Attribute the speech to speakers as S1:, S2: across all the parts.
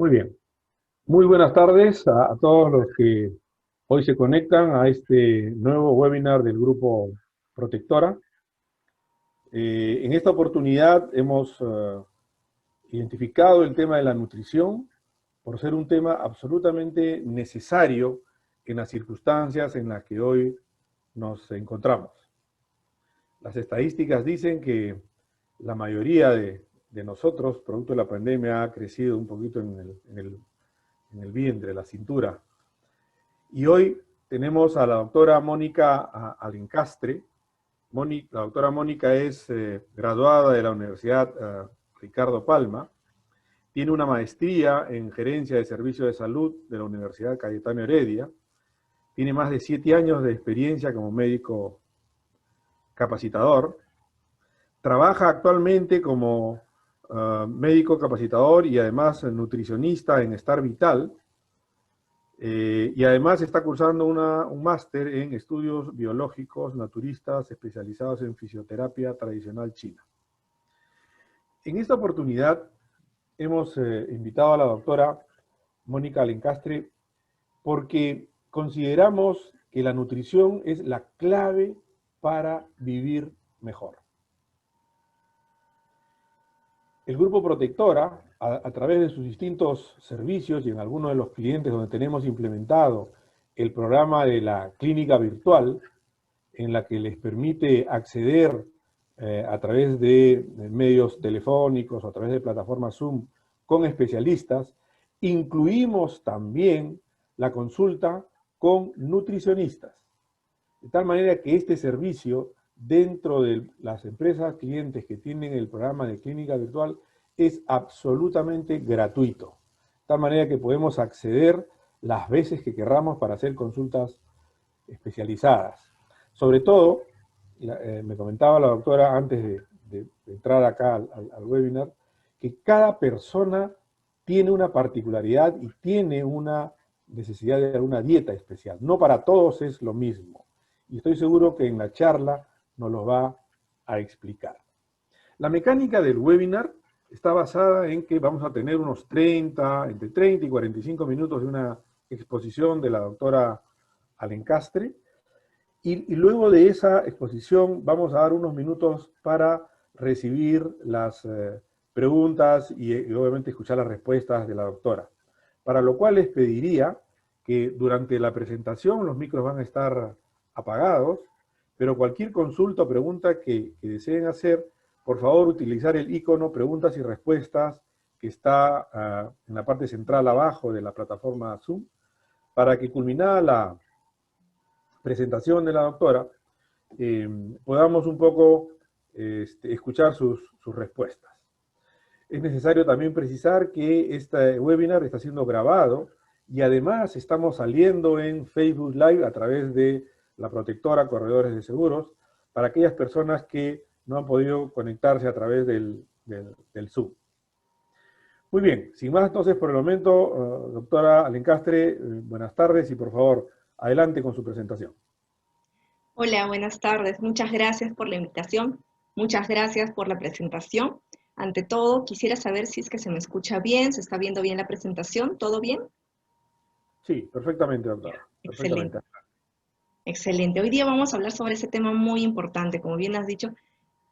S1: Muy bien. Muy buenas tardes a todos los que hoy se conectan a este nuevo webinar del Grupo Protectora. En esta oportunidad hemos identificado el tema de la nutrición por ser un tema absolutamente necesario en las circunstancias en las que hoy nos encontramos. Las estadísticas dicen que la mayoría de nosotros, producto de la pandemia, ha crecido un poquito en el vientre, la cintura. Y hoy tenemos a la doctora Mónica Alencastre. La doctora Mónica es graduada de la Universidad Ricardo Palma. Tiene una maestría en gerencia de servicios de salud de la Universidad Cayetano Heredia. Tiene más de 7 años de experiencia como médico capacitador. Trabaja actualmente como médico capacitador y además nutricionista en Star Vital. Y además está cursando un máster en estudios biológicos naturistas especializados en fisioterapia tradicional china. En esta oportunidad hemos invitado a la doctora Mónica Alencastre porque consideramos que la nutrición es la clave para vivir mejor. El Grupo Protectora, a través de sus distintos servicios y en algunos de los clientes donde tenemos implementado el programa de la clínica virtual, en la que les permite acceder a través de medios telefónicos o a través de plataformas Zoom con especialistas, incluimos también la consulta con nutricionistas. De tal manera que este servicio, dentro de las empresas clientes que tienen el programa de clínica virtual, es absolutamente gratuito. De tal manera que podemos acceder las veces que querramos para hacer consultas especializadas. Sobre todo, me comentaba la doctora antes de entrar acá al webinar, que cada persona tiene una particularidad y tiene una necesidad de alguna dieta especial. No para todos es lo mismo. Y estoy seguro que en la charla nos lo va a explicar. La mecánica del webinar está basada en que vamos a tener entre 30 y 45 minutos de una exposición de la doctora Alencastre, y luego de esa exposición vamos a dar unos minutos para recibir las preguntas y obviamente escuchar las respuestas de la doctora. Para lo cual les pediría que durante la presentación los micros van a estar apagados, pero cualquier consulta o pregunta que deseen hacer, por favor utilizar el icono preguntas y respuestas que está en la parte central abajo de la plataforma Zoom, para que culminada la presentación de la doctora, podamos un poco escuchar sus respuestas. Es necesario también precisar que este webinar está siendo grabado y además estamos saliendo en Facebook Live a través de la Protectora Corredores de Seguros para aquellas personas que no han podido conectarse a través del Zoom. Muy bien, sin más entonces por el momento, doctora Alencastre, buenas tardes y por favor, adelante con su presentación.
S2: Hola, buenas tardes. Muchas gracias por la invitación. Muchas gracias por la presentación. Ante todo, quisiera saber si es que se me escucha bien, se está viendo bien la presentación. ¿Todo bien?
S1: Sí, perfectamente, doctora.
S2: Excelente.
S1: Perfectamente.
S2: Excelente. Hoy día vamos a hablar sobre ese tema muy importante. Como bien has dicho,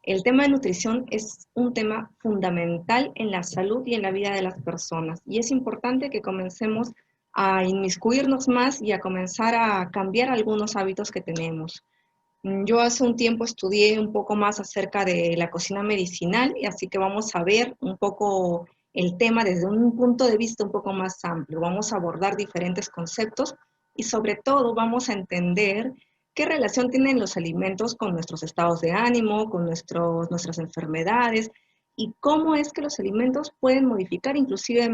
S2: el tema de nutrición es un tema fundamental en la salud y en la vida de las personas. Y es importante que comencemos a inmiscuirnos más y a comenzar a cambiar algunos hábitos que tenemos. Yo hace un tiempo estudié un poco más acerca de la cocina medicinal, y así que vamos a ver un poco el tema desde un punto de vista un poco más amplio. Vamos a abordar diferentes conceptos y sobre todo vamos a entender qué relación tienen los alimentos con nuestros estados de ánimo, con nuestras enfermedades, y cómo es que los alimentos pueden modificar inclusive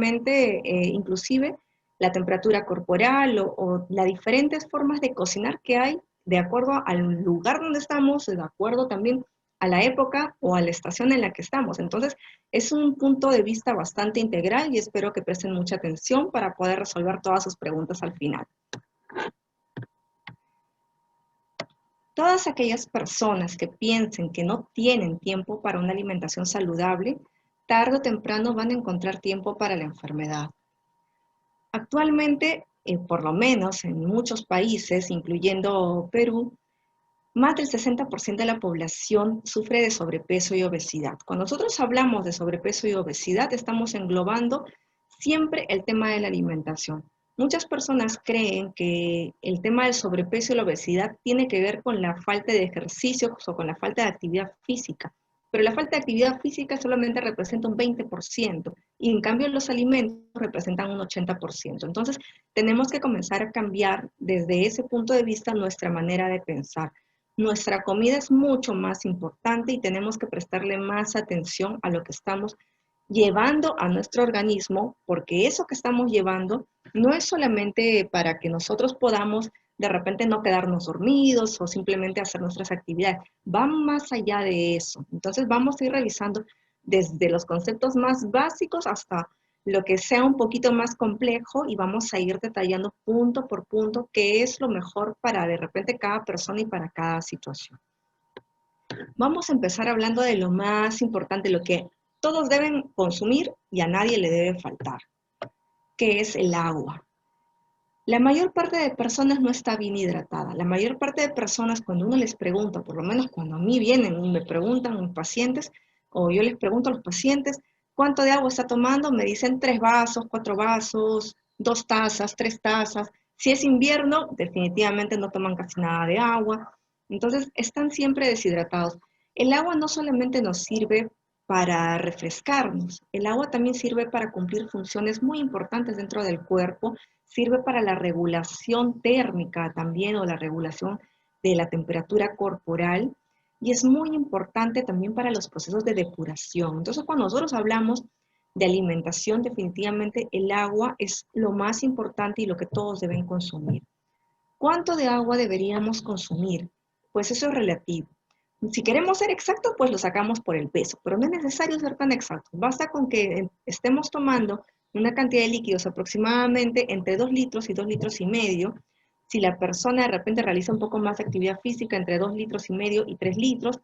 S2: la temperatura corporal o las diferentes formas de cocinar que hay de acuerdo al lugar donde estamos, de acuerdo también a la época o a la estación en la que estamos. Entonces, es un punto de vista bastante integral y espero que presten mucha atención para poder resolver todas sus preguntas al final. Todas aquellas personas que piensen que no tienen tiempo para una alimentación saludable, tarde o temprano van a encontrar tiempo para la enfermedad. Actualmente, por lo menos en muchos países, incluyendo Perú, más del 60% de la población sufre de sobrepeso y obesidad. Cuando nosotros hablamos de sobrepeso y obesidad, estamos englobando siempre el tema de la alimentación. Muchas personas creen que el tema del sobrepeso y la obesidad tiene que ver con la falta de ejercicio o con la falta de actividad física, pero la falta de actividad física solamente representa un 20% y en cambio los alimentos representan un 80%. Entonces, tenemos que comenzar a cambiar desde ese punto de vista nuestra manera de pensar. Nuestra comida es mucho más importante y tenemos que prestarle más atención a lo que estamos llevando a nuestro organismo, porque eso que estamos llevando no es solamente para que nosotros podamos de repente no quedarnos dormidos o simplemente hacer nuestras actividades, va más allá de eso. Entonces vamos a ir revisando desde los conceptos más básicos hasta lo que sea un poquito más complejo y vamos a ir detallando punto por punto qué es lo mejor para de repente cada persona y para cada situación. Vamos a empezar hablando de lo más importante, lo que todos deben consumir y a nadie le debe faltar, que es el agua. La mayor parte de personas no está bien hidratada. La mayor parte de personas, cuando uno les pregunta, por lo menos cuando a mí vienen y me preguntan los pacientes, o yo les pregunto a los pacientes, ¿cuánto de agua está tomando? Me dicen 3 vasos, 4 vasos, 2 tazas, 3 tazas. Si es invierno, definitivamente no toman casi nada de agua. Entonces, están siempre deshidratados. El agua no solamente nos sirve para refrescarnos, el agua también sirve para cumplir funciones muy importantes dentro del cuerpo, sirve para la regulación térmica también o la regulación de la temperatura corporal y es muy importante también para los procesos de depuración. Entonces, cuando nosotros hablamos de alimentación, definitivamente el agua es lo más importante y lo que todos deben consumir. ¿Cuánto de agua deberíamos consumir? Pues eso es relativo. Si queremos ser exactos, pues lo sacamos por el peso, pero no es necesario ser tan exactos. Basta con que estemos tomando una cantidad de líquidos aproximadamente entre 2 litros y 2 litros y medio. Si la persona de repente realiza un poco más de actividad física, entre 2 litros y medio y 3 litros.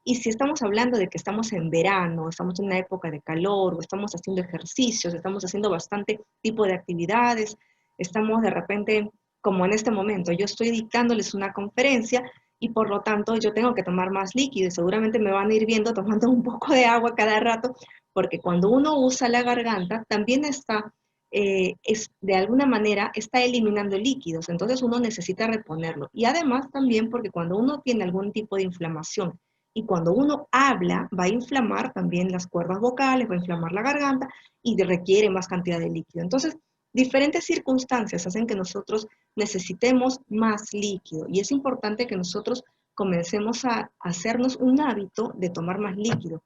S2: Y si estamos hablando de que estamos en verano, estamos en una época de calor, o estamos haciendo ejercicios, estamos haciendo bastante tipo de actividades, estamos de repente, como en este momento, yo estoy dictándoles una conferencia y por lo tanto yo tengo que tomar más líquido y seguramente me van a ir viendo tomando un poco de agua cada rato, porque cuando uno usa la garganta también está, de alguna manera, está eliminando líquidos, entonces uno necesita reponerlo. Y además también porque cuando uno tiene algún tipo de inflamación y cuando uno habla va a inflamar también las cuerdas vocales, va a inflamar la garganta y requiere más cantidad de líquido. Entonces, diferentes circunstancias hacen que nosotros necesitemos más líquido y es importante que nosotros comencemos a hacernos un hábito de tomar más líquido.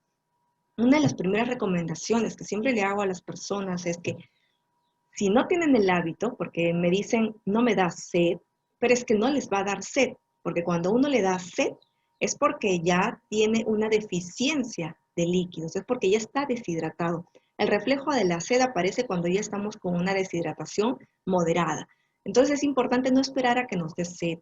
S2: Una de las primeras recomendaciones que siempre le hago a las personas es que si no tienen el hábito, porque me dicen no me da sed, pero es que no les va a dar sed, porque cuando uno le da sed es porque ya tiene una deficiencia de líquidos, es porque ya está deshidratado. El reflejo de la sed aparece cuando ya estamos con una deshidratación moderada. Entonces es importante no esperar a que nos dé sed.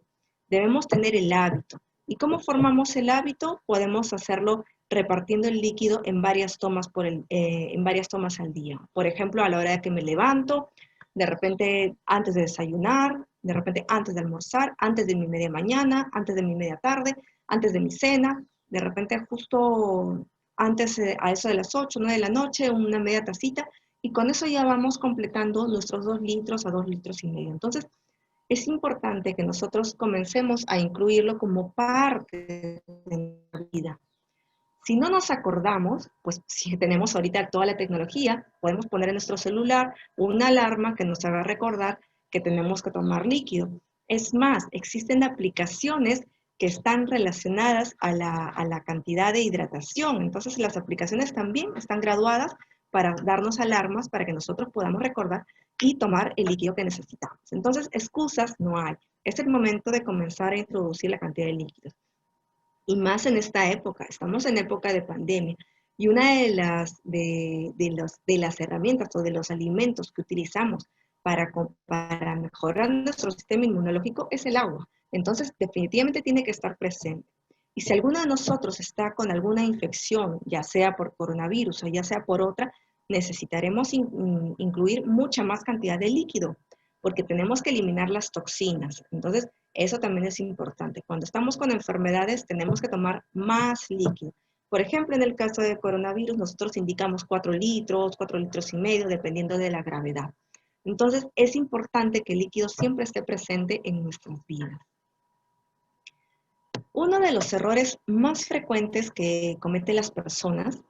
S2: Debemos tener el hábito. ¿Y cómo formamos el hábito? Podemos hacerlo repartiendo el líquido en varias tomas, en varias tomas al día. Por ejemplo, a la hora de que me levanto, de repente antes de desayunar, de repente antes de almorzar, antes de mi media mañana, antes de mi media tarde, antes de mi cena, de repente justo antes a eso de las 8, 9 de la noche, una media tacita, y con eso ya vamos completando nuestros 2 litros a 2 litros y medio. Entonces, es importante que nosotros comencemos a incluirlo como parte de la vida. Si no nos acordamos, pues si tenemos ahorita toda la tecnología, podemos poner en nuestro celular una alarma que nos haga recordar que tenemos que tomar líquido. Es más, existen aplicaciones que están relacionadas a la cantidad de hidratación. Entonces las aplicaciones también están graduadas para darnos alarmas para que nosotros podamos recordar y tomar el líquido que necesitamos. Entonces, excusas no hay. Es el momento de comenzar a introducir la cantidad de líquidos. Y más en esta época, estamos en época de pandemia. Y una de las herramientas o de los alimentos que utilizamos para mejorar nuestro sistema inmunológico es el agua. Entonces, definitivamente tiene que estar presente. Y si alguno de nosotros está con alguna infección, ya sea por coronavirus o ya sea por otra, necesitaremos incluir mucha más cantidad de líquido, porque tenemos que eliminar las toxinas. Entonces, eso también es importante. Cuando estamos con enfermedades, tenemos que tomar más líquido. Por ejemplo, en el caso del coronavirus, nosotros indicamos 4 litros, 4 litros y medio, dependiendo de la gravedad. Entonces, es importante que el líquido siempre esté presente en nuestras vidas. Uno de los errores más frecuentes que cometen las personas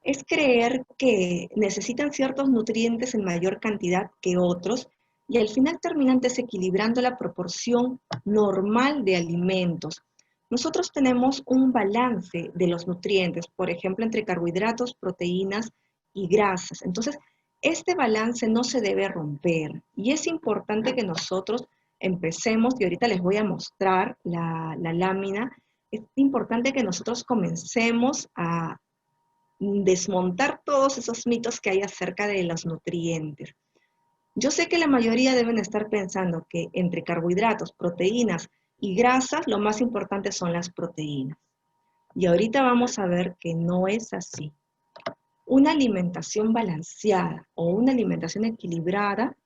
S2: es creer que necesitan ciertos nutrientes en mayor cantidad que otros y al final terminan desequilibrando la proporción normal de alimentos. Nosotros tenemos un balance de los nutrientes, por ejemplo, entre carbohidratos, proteínas y grasas. Entonces, este balance no se debe romper y es importante que nosotros empecemos, y ahorita les voy a mostrar la lámina, es importante que nosotros comencemos a desmontar todos esos mitos que hay acerca de los nutrientes. Yo sé que la mayoría deben estar pensando que entre carbohidratos, proteínas y grasas, lo más importante son las proteínas. Y ahorita vamos a ver que no es así. Una alimentación balanceada o una alimentación equilibrada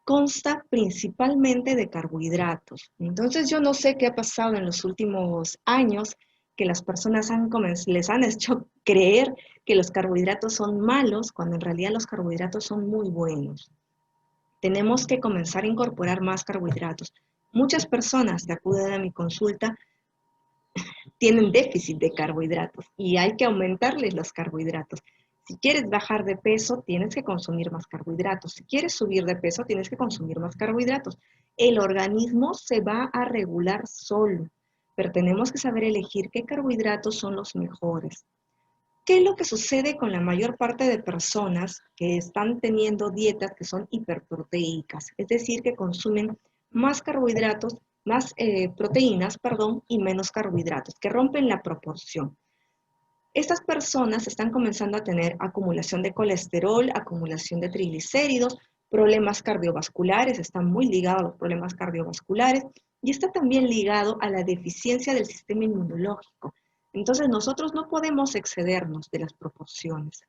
S2: consta principalmente de carbohidratos. Entonces yo no sé qué ha pasado en los últimos años que las personas les han hecho creer que los carbohidratos son malos, cuando en realidad los carbohidratos son muy buenos. Tenemos que comenzar a incorporar más carbohidratos. Muchas personas que acuden a mi consulta tienen déficit de carbohidratos y hay que aumentarles los carbohidratos. Si quieres bajar de peso, tienes que consumir más carbohidratos. Si quieres subir de peso, tienes que consumir más carbohidratos. El organismo se va a regular solo, pero tenemos que saber elegir qué carbohidratos son los mejores. ¿Qué es lo que sucede con la mayor parte de personas que están teniendo dietas que son hiperproteicas? Es decir, que consumen más carbohidratos, más proteínas, perdón, y menos carbohidratos, que rompen la proporción. Estas personas están comenzando a tener acumulación de colesterol, acumulación de triglicéridos, problemas cardiovasculares, están muy ligados a los problemas cardiovasculares y está también ligado a la deficiencia del sistema inmunológico. Entonces nosotros no podemos excedernos de las proporciones.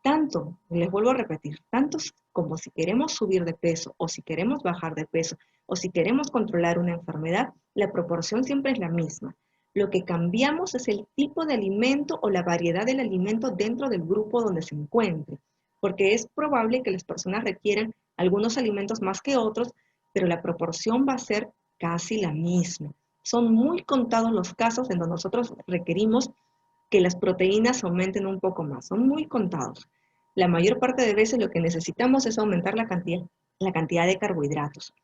S2: Tanto, les vuelvo a repetir, tanto como si queremos subir de peso o si queremos bajar de peso o si queremos controlar una enfermedad, la proporción siempre es la misma. Lo que cambiamos es el tipo de alimento o la variedad del alimento dentro del grupo donde se encuentre, porque es probable que las personas requieran algunos alimentos más que otros, pero la proporción va a ser casi la misma. Son muy contados los casos en donde nosotros requerimos que las proteínas aumenten un poco más, son muy contados. La mayor parte de veces lo que necesitamos es aumentar la cantidad de carbohidratos.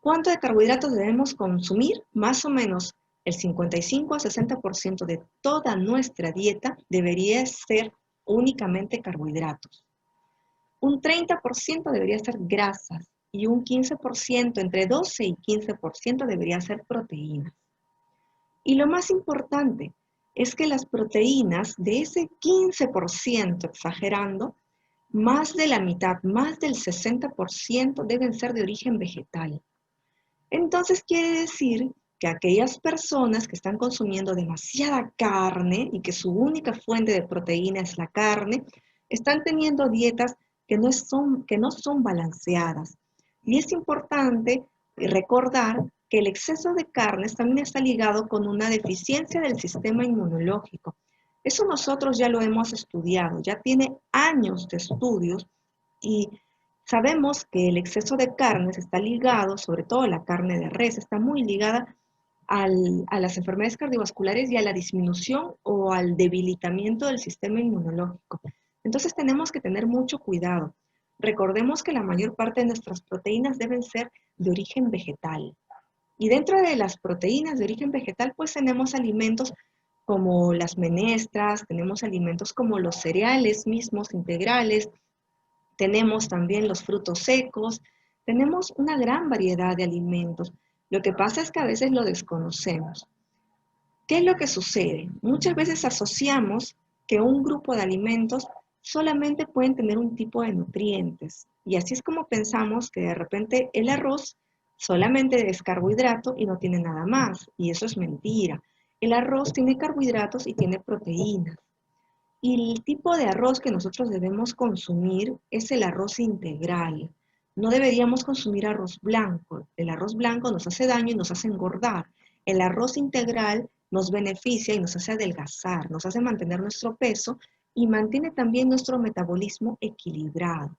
S2: ¿Cuánto de carbohidratos debemos consumir? Más o menos el 55 a 60% de toda nuestra dieta debería ser únicamente carbohidratos. Un 30% debería ser grasas y un 15%, entre 12 y 15% debería ser proteínas. Y lo más importante es que las proteínas, de ese 15%, exagerando, más de la mitad, más del 60% deben ser de origen vegetal. Entonces quiere decir que aquellas personas que están consumiendo demasiada carne y que su única fuente de proteína es la carne, están teniendo dietas que no son balanceadas. Y es importante recordar que el exceso de carnes también está ligado con una deficiencia del sistema inmunológico. Eso nosotros ya lo hemos estudiado, ya tiene años de estudios y sabemos que el exceso de carnes está ligado, sobre todo la carne de res, está muy ligada a las enfermedades cardiovasculares y a la disminución o al debilitamiento del sistema inmunológico. Entonces tenemos que tener mucho cuidado. Recordemos que la mayor parte de nuestras proteínas deben ser de origen vegetal. Y dentro de las proteínas de origen vegetal, pues tenemos alimentos como las menestras, tenemos alimentos como los cereales mismos integrales, tenemos también los frutos secos, tenemos una gran variedad de alimentos. Lo que pasa es que a veces lo desconocemos. ¿Qué es lo que sucede? Muchas veces asociamos que un grupo de alimentos solamente pueden tener un tipo de nutrientes. Y así es como pensamos que de repente el arroz solamente es carbohidrato y no tiene nada más. Y eso es mentira. El arroz tiene carbohidratos y tiene proteínas. Y el tipo de arroz que nosotros debemos consumir es el arroz integral. No deberíamos consumir arroz blanco. El arroz blanco nos hace daño y nos hace engordar. El arroz integral nos beneficia y nos hace adelgazar, nos hace mantener nuestro peso y mantiene también nuestro metabolismo equilibrado.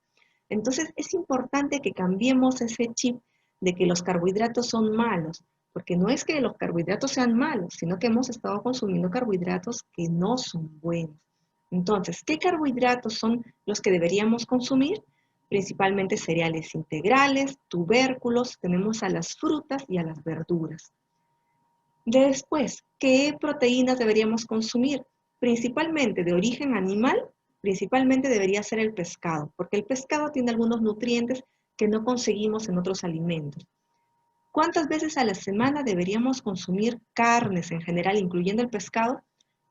S2: Entonces es importante que cambiemos ese chip de que los carbohidratos son malos, porque no es que los carbohidratos sean malos, sino que hemos estado consumiendo carbohidratos que no son buenos. Entonces, ¿qué carbohidratos son los que deberíamos consumir? Principalmente cereales integrales, tubérculos, tenemos a las frutas y a las verduras. Después, ¿qué proteínas deberíamos consumir? Principalmente de origen animal, principalmente debería ser el pescado, porque el pescado tiene algunos nutrientes que no conseguimos en otros alimentos. ¿Cuántas veces a la semana deberíamos consumir carnes en general, incluyendo el pescado?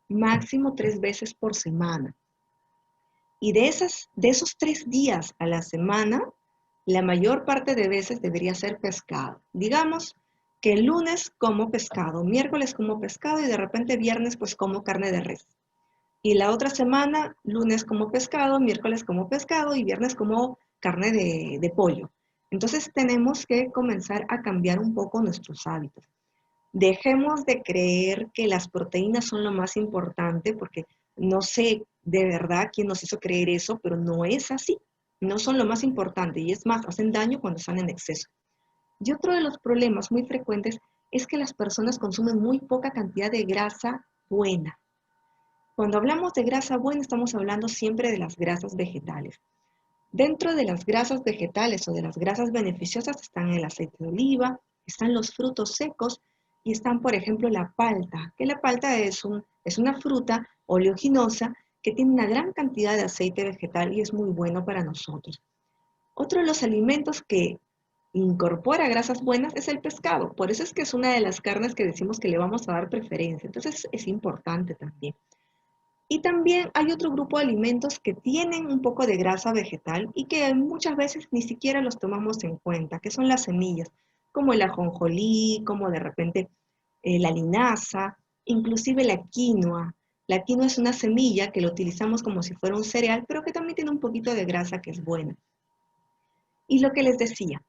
S2: Máximo 3 veces por semana. Y de esos 3 días a la semana, la mayor parte de veces debería ser pescado. Digamos que el lunes como pescado, miércoles como pescado y de repente viernes pues como carne de res. Y la otra semana, lunes como pescado, miércoles como pescado y viernes como carne de pollo. Entonces tenemos que comenzar a cambiar un poco nuestros hábitos. Dejemos de creer que las proteínas son lo más importante, porque no sé de verdad quién nos hizo creer eso, pero no es así. No son lo más importante y es más, hacen daño cuando están en exceso. Y otro de los problemas muy frecuentes es que las personas consumen muy poca cantidad de grasa buena. Cuando hablamos de grasa buena, estamos hablando siempre de las grasas vegetales. Dentro de las grasas vegetales o de las grasas beneficiosas están el aceite de oliva, están los frutos secos y están, por ejemplo, la palta, que la palta es una fruta oleaginosa que tiene una gran cantidad de aceite vegetal y es muy bueno para nosotros. Otro de los alimentos que incorpora grasas buenas es el pescado, por eso es que es una de las carnes que decimos que le vamos a dar preferencia, entonces es importante también. Y también hay otro grupo de alimentos que tienen un poco de grasa vegetal y que muchas veces ni siquiera los tomamos en cuenta, que son las semillas, como el ajonjolí, como de repente la linaza, inclusive la quinoa. La quinoa es una semilla que lo utilizamos como si fuera un cereal, pero que también tiene un poquito de grasa que es buena. Y lo que les decía,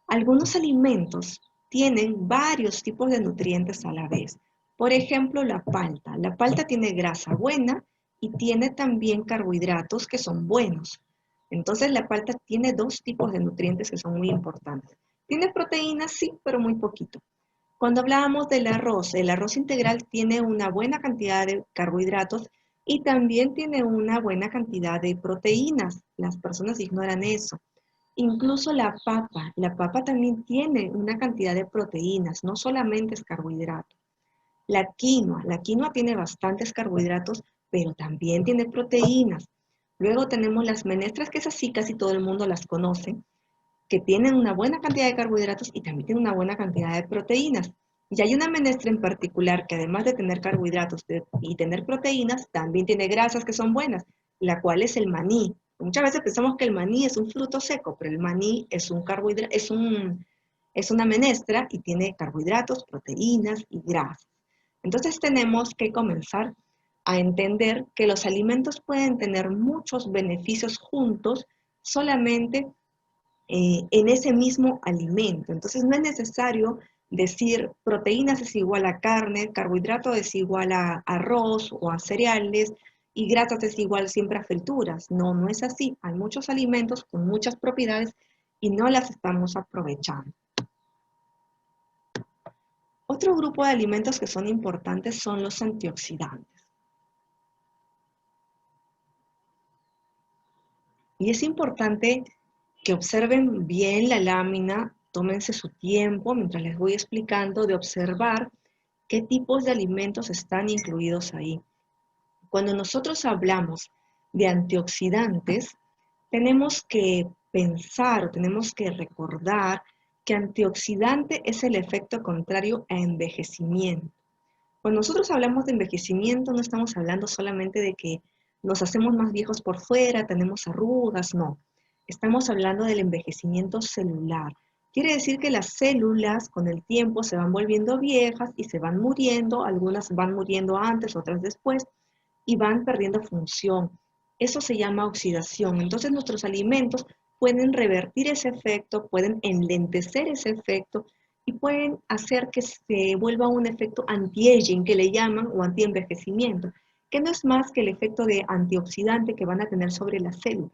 S2: algunos alimentos tienen varios tipos de nutrientes a la vez. Por ejemplo, la palta. La palta tiene grasa buena y tiene también carbohidratos que son buenos. Entonces, la palta tiene 2 tipos de nutrientes que son muy importantes. Tiene proteínas, sí, pero muy poquito. Cuando hablábamos del arroz, el arroz integral tiene una buena cantidad de carbohidratos y también tiene una buena cantidad de proteínas. Las personas ignoran eso. Incluso la papa también tiene una cantidad de proteínas, no solamente es carbohidrato. La quinoa tiene bastantes carbohidratos, pero también tiene proteínas. Luego tenemos las menestras, que es así, casi todo el mundo las conoce, que tienen una buena cantidad de carbohidratos y también tienen una buena cantidad de proteínas. Y hay una menestra en particular que además de tener carbohidratos y tener proteínas, también tiene grasas que son buenas, la cual es el maní. Muchas veces pensamos que el maní es un fruto seco, pero el maní es un carbohidrato, es una menestra y tiene carbohidratos, proteínas y grasas. Entonces tenemos que comenzar a entender que los alimentos pueden tener muchos beneficios juntos solamente en ese mismo alimento. Entonces no es necesario decir proteínas es igual a carne, carbohidrato es igual a arroz o a cereales y grasas es igual siempre a frituras. No, no es así. Hay muchos alimentos con muchas propiedades y no las estamos aprovechando. Otro grupo de alimentos que son importantes son los antioxidantes. Y es importante que observen bien la lámina, tómense su tiempo mientras les voy explicando de observar qué tipos de alimentos están incluidos ahí. Cuando nosotros hablamos de antioxidantes, tenemos que pensar o tenemos que recordar que antioxidante es el efecto contrario a envejecimiento. Cuando nosotros hablamos de envejecimiento, no estamos hablando solamente de que nos hacemos más viejos por fuera, tenemos arrugas, no. Estamos hablando del envejecimiento celular. Quiere decir que las células con el tiempo se van volviendo viejas y se van muriendo, algunas van muriendo antes, otras después, y van perdiendo función. Eso se llama oxidación. Entonces nuestros alimentos pueden revertir ese efecto, pueden enlentecer ese efecto y pueden hacer que se vuelva un efecto anti-aging, que le llaman, o anti-envejecimiento, que no es más que el efecto de antioxidante que van a tener sobre las células,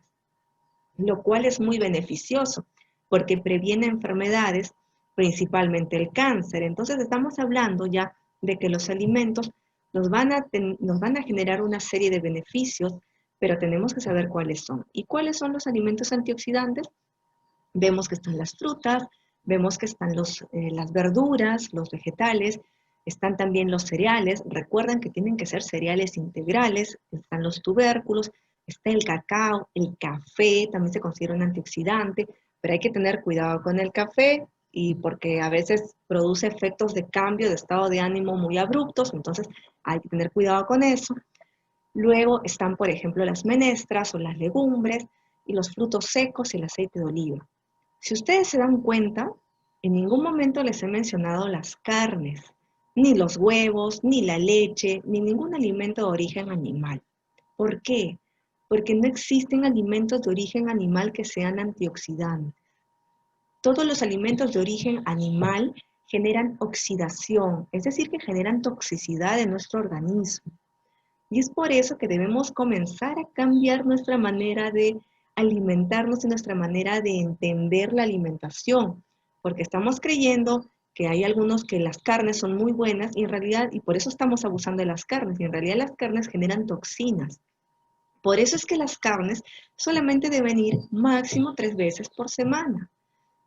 S2: lo cual es muy beneficioso porque previene enfermedades, principalmente el cáncer. Entonces estamos hablando ya de que los alimentos nos van a generar una serie de beneficios, pero tenemos que saber cuáles son. ¿Y cuáles son los alimentos antioxidantes? Vemos que están las frutas, vemos que están las verduras, los vegetales, están también los cereales. Recuerden que tienen que ser cereales integrales, están los tubérculos, está el cacao, el café, también se considera un antioxidante, pero hay que tener cuidado con el café y porque a veces produce efectos de cambio de estado de ánimo muy abruptos, entonces hay que tener cuidado con eso. Luego están, por ejemplo, las menestras o las legumbres y los frutos secos y el aceite de oliva. Si ustedes se dan cuenta, en ningún momento les he mencionado las carnes, ni los huevos, ni la leche, ni ningún alimento de origen animal. ¿Por qué? Porque no existen alimentos de origen animal que sean antioxidantes. Todos los alimentos de origen animal generan oxidación, es decir, que generan toxicidad en nuestro organismo. Y es por eso que debemos comenzar a cambiar nuestra manera de alimentarnos y nuestra manera de entender la alimentación, porque estamos creyendo que hay algunos que las carnes son muy buenas y en realidad, y por eso estamos abusando de las carnes, y en realidad las carnes generan toxinas. Por eso es que las carnes solamente deben ir máximo 3 veces por semana.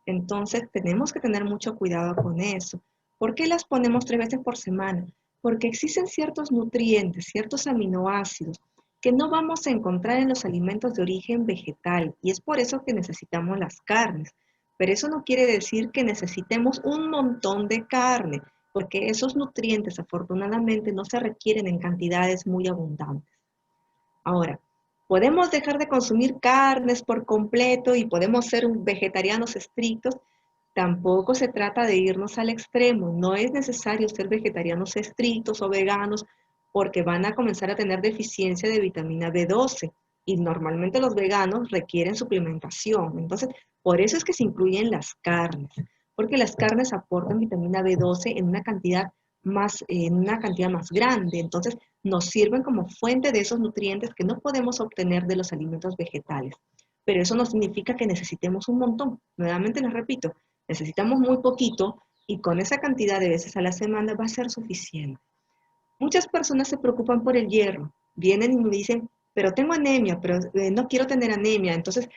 S2: Entonces tenemos que tener mucho cuidado con eso. ¿Por qué las ponemos 3 veces por semana? Porque existen ciertos nutrientes, ciertos aminoácidos que no vamos a encontrar en los alimentos de origen vegetal y es por eso que necesitamos las carnes. Pero eso no quiere decir que necesitemos un montón de carne, porque esos nutrientes afortunadamente no se requieren en cantidades muy abundantes. Ahora, podemos dejar de consumir carnes por completo y podemos ser vegetarianos estrictos. Tampoco se trata de irnos al extremo. No es necesario ser vegetarianos estrictos o veganos porque van a comenzar a tener deficiencia de vitamina B12 y normalmente los veganos requieren suplementación. Entonces, por eso es que se incluyen las carnes, porque las carnes aportan vitamina B12 en una cantidad más grande. Entonces, nos sirven como fuente de esos nutrientes que no podemos obtener de los alimentos vegetales. Pero eso no significa que necesitemos un montón. Nuevamente les repito, necesitamos muy poquito y con esa cantidad de veces a la semana va a ser suficiente. Muchas personas se preocupan por el hierro. Vienen y me dicen, pero tengo anemia, pero no quiero tener anemia. Entonces,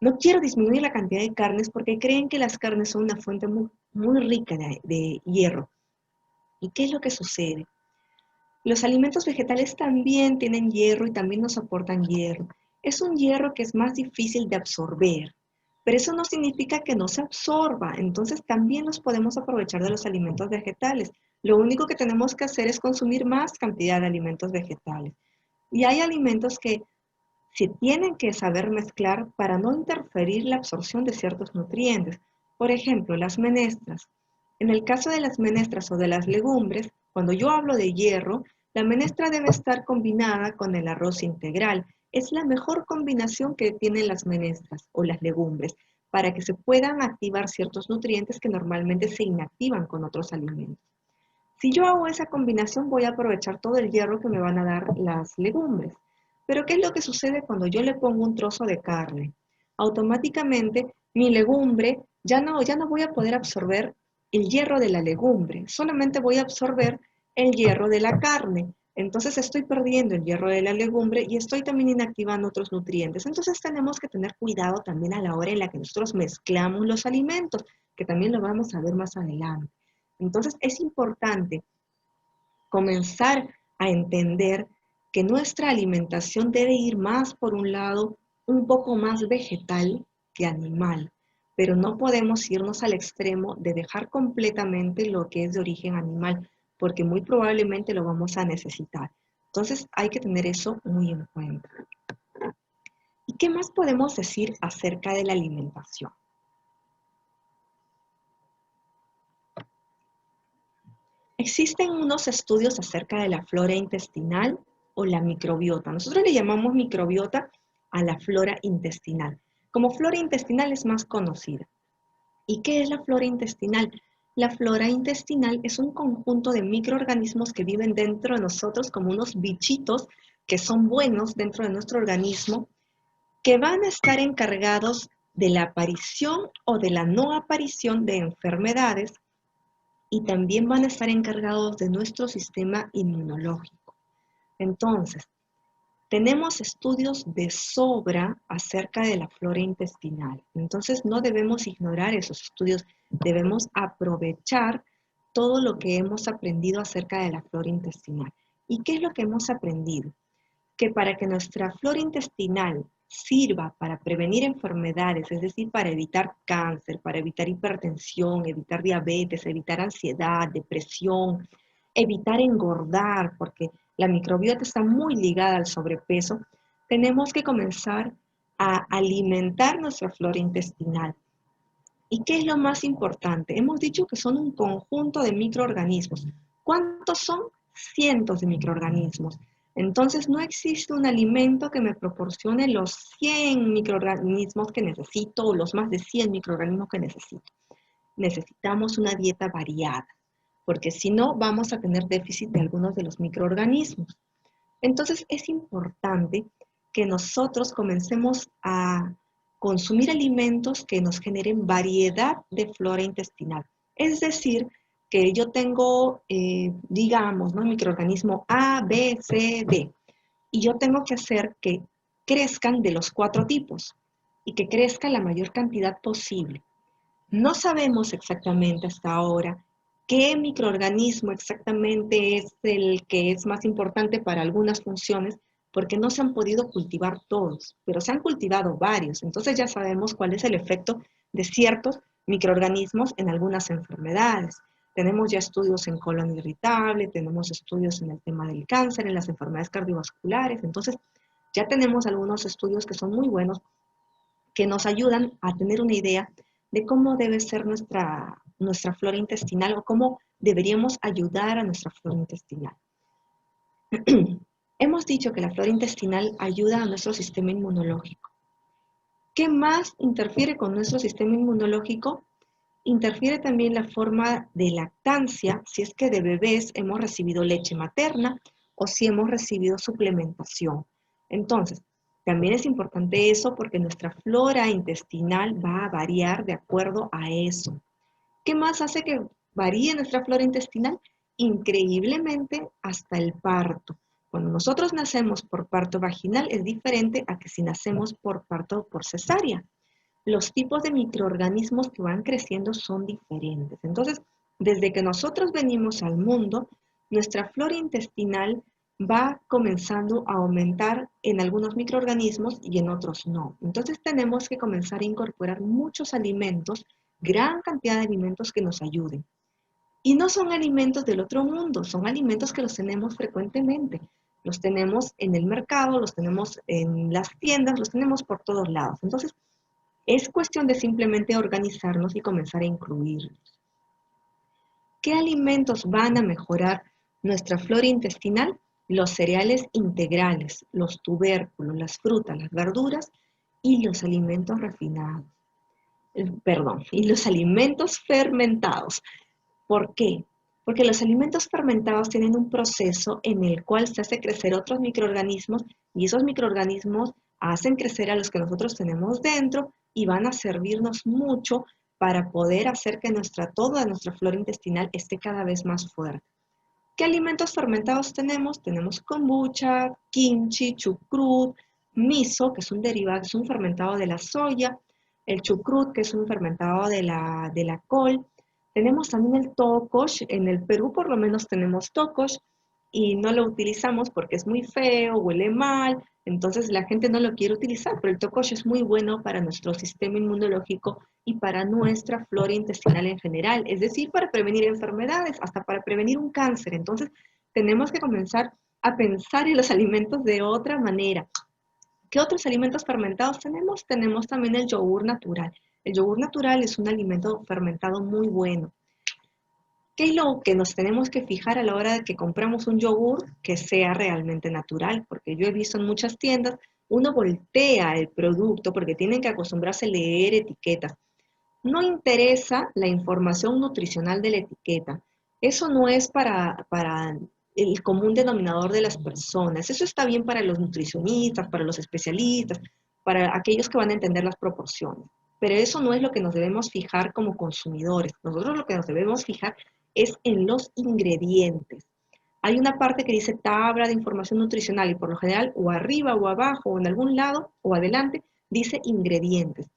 S2: no quiero disminuir la cantidad de carnes porque creen que las carnes son una fuente muy, muy rica de hierro. ¿Y qué es lo que sucede? Los alimentos vegetales también tienen hierro y también nos aportan hierro. Es un hierro que es más difícil de absorber, pero eso no significa que no se absorba. Entonces también nos podemos aprovechar de los alimentos vegetales. Lo único que tenemos que hacer es consumir más cantidad de alimentos vegetales. Y hay alimentos que se tienen que saber mezclar para no interferir la absorción de ciertos nutrientes. Por ejemplo, las menestras. En el caso de las menestras o de las legumbres, cuando yo hablo de hierro, la menestra debe estar combinada con el arroz integral. Es la mejor combinación que tienen las menestras o las legumbres para que se puedan activar ciertos nutrientes que normalmente se inactivan con otros alimentos. Si yo hago esa combinación, voy a aprovechar todo el hierro que me van a dar las legumbres. Pero ¿qué es lo que sucede cuando yo le pongo un trozo de carne? Automáticamente mi legumbre ya no voy a poder absorber el hierro de la legumbre, solamente voy a absorber el hierro de la carne. Entonces estoy perdiendo el hierro de la legumbre y estoy también inactivando otros nutrientes. Entonces tenemos que tener cuidado también a la hora en la que nosotros mezclamos los alimentos, que también lo vamos a ver más adelante. Entonces es importante comenzar a entender que nuestra alimentación debe ir más por un lado, un poco más vegetal que animal, pero no podemos irnos al extremo de dejar completamente lo que es de origen animal, porque muy probablemente lo vamos a necesitar. Entonces hay que tener eso muy en cuenta. ¿Y qué más podemos decir acerca de la alimentación? Existen unos estudios acerca de la flora intestinal o la microbiota. Nosotros le llamamos microbiota a la flora intestinal. Como flora intestinal es más conocida. ¿Y qué es la flora intestinal? La flora intestinal es un conjunto de microorganismos que viven dentro de nosotros como unos bichitos que son buenos dentro de nuestro organismo, que van a estar encargados de la aparición o de la no aparición de enfermedades y también van a estar encargados de nuestro sistema inmunológico. Entonces, tenemos estudios de sobra acerca de la flora intestinal. Entonces, no debemos ignorar esos estudios, debemos aprovechar todo lo que hemos aprendido acerca de la flora intestinal. ¿Y qué es lo que hemos aprendido? Que para que nuestra flora intestinal sirva para prevenir enfermedades, es decir, para evitar cáncer, para evitar hipertensión, evitar diabetes, evitar ansiedad, depresión, evitar engordar, porque la microbiota está muy ligada al sobrepeso, tenemos que comenzar a alimentar nuestra flora intestinal. ¿Y qué es lo más importante? Hemos dicho que son un conjunto de microorganismos. ¿Cuántos son? Cientos de microorganismos. Entonces no existe un alimento que me proporcione los 100 microorganismos que necesito o los más de 100 microorganismos que necesito. Necesitamos una dieta variada, porque si no vamos a tener déficit de algunos de los microorganismos. Entonces es importante que nosotros comencemos a consumir alimentos que nos generen variedad de flora intestinal. Es decir, que yo tengo, digamos, ¿no? Microorganismo A, B, C, D, y yo tengo que hacer que crezcan de los 4 tipos y que crezca la mayor cantidad posible. No sabemos exactamente hasta ahora qué microorganismo exactamente es el que es más importante para algunas funciones, porque no se han podido cultivar todos, pero se han cultivado varios. Entonces ya sabemos cuál es el efecto de ciertos microorganismos en algunas enfermedades. Tenemos ya estudios en colon irritable, tenemos estudios en el tema del cáncer, en las enfermedades cardiovasculares. Entonces ya tenemos algunos estudios que son muy buenos, que nos ayudan a tener una idea de cómo debe ser nuestra flora intestinal o cómo deberíamos ayudar a nuestra flora intestinal. Hemos dicho que la flora intestinal ayuda a nuestro sistema inmunológico. ¿Qué más interfiere con nuestro sistema inmunológico? Interfiere también la forma de lactancia, si es que de bebés hemos recibido leche materna o si hemos recibido suplementación. Entonces, también es importante eso porque nuestra flora intestinal va a variar de acuerdo a eso. ¿Qué más hace que varíe nuestra flora intestinal? Increíblemente hasta el parto. Cuando nosotros nacemos por parto vaginal es diferente a que si nacemos por parto por cesárea. Los tipos de microorganismos que van creciendo son diferentes. Entonces, desde que nosotros venimos al mundo, nuestra flora intestinal va comenzando a aumentar en algunos microorganismos y en otros no. Entonces tenemos que comenzar a incorporar muchos alimentos, gran cantidad de alimentos que nos ayuden. Y no son alimentos del otro mundo, son alimentos que los tenemos frecuentemente. Los tenemos en el mercado, los tenemos en las tiendas, los tenemos por todos lados. Entonces, es cuestión de simplemente organizarnos y comenzar a incluirlos. ¿Qué alimentos van a mejorar nuestra flora intestinal? Los cereales integrales, los tubérculos, las frutas, las verduras y los alimentos refinados. Y los alimentos fermentados. ¿Por qué? Porque los alimentos fermentados tienen un proceso en el cual se hace crecer otros microorganismos y esos microorganismos hacen crecer a los que nosotros tenemos dentro y van a servirnos mucho para poder hacer que toda nuestra flora intestinal esté cada vez más fuerte. ¿Qué alimentos fermentados tenemos? Tenemos kombucha, kimchi, chucrut, miso, que es un derivado, es un fermentado de la soya, el chucrut, que es un fermentado de la col. Tenemos también el tokosh, en el Perú por lo menos tenemos tokosh y no lo utilizamos porque es muy feo, huele mal, entonces la gente no lo quiere utilizar, pero el tokosh es muy bueno para nuestro sistema inmunológico y para nuestra flora intestinal en general, es decir, para prevenir enfermedades, hasta para prevenir un cáncer. Entonces tenemos que comenzar a pensar en los alimentos de otra manera. ¿Qué otros alimentos fermentados tenemos? Tenemos también el yogur natural. El yogur natural es un alimento fermentado muy bueno. ¿Qué es lo que nos tenemos que fijar a la hora de que compramos un yogur que sea realmente natural? Porque yo he visto en muchas tiendas, uno voltea el producto porque tienen que acostumbrarse a leer etiquetas. No interesa la información nutricional de la etiqueta. Eso no es para el común denominador de las personas. Eso está bien para los nutricionistas, para los especialistas, para aquellos que van a entender las proporciones. Pero eso no es lo que nos debemos fijar como consumidores. Nosotros lo que nos debemos fijar es en los ingredientes. Hay una parte que dice tabla de información nutricional y por lo general o arriba o abajo o en algún lado o adelante dice ingredientes.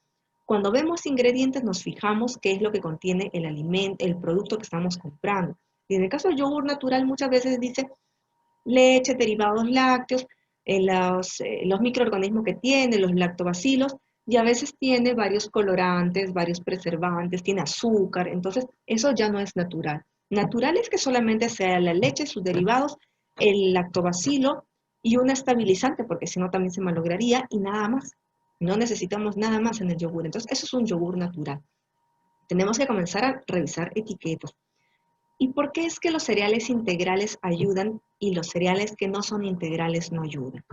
S2: Cuando vemos ingredientes nos fijamos qué es lo que contiene el alimento, el producto que estamos comprando. Y en el caso del yogur natural muchas veces dice leche, derivados lácteos, los microorganismos que tiene, los lactobacilos, y a veces tiene varios colorantes, varios preservantes, tiene azúcar, entonces eso ya no es natural. Natural es que solamente sea la leche, sus derivados, el lactobacilo y un estabilizante, porque si no también se malograría, y nada más. No necesitamos nada más en el yogur. Entonces, eso es un yogur natural. Tenemos que comenzar a revisar etiquetas. ¿Y por qué es que los cereales integrales ayudan y los cereales que no son integrales no ayudan?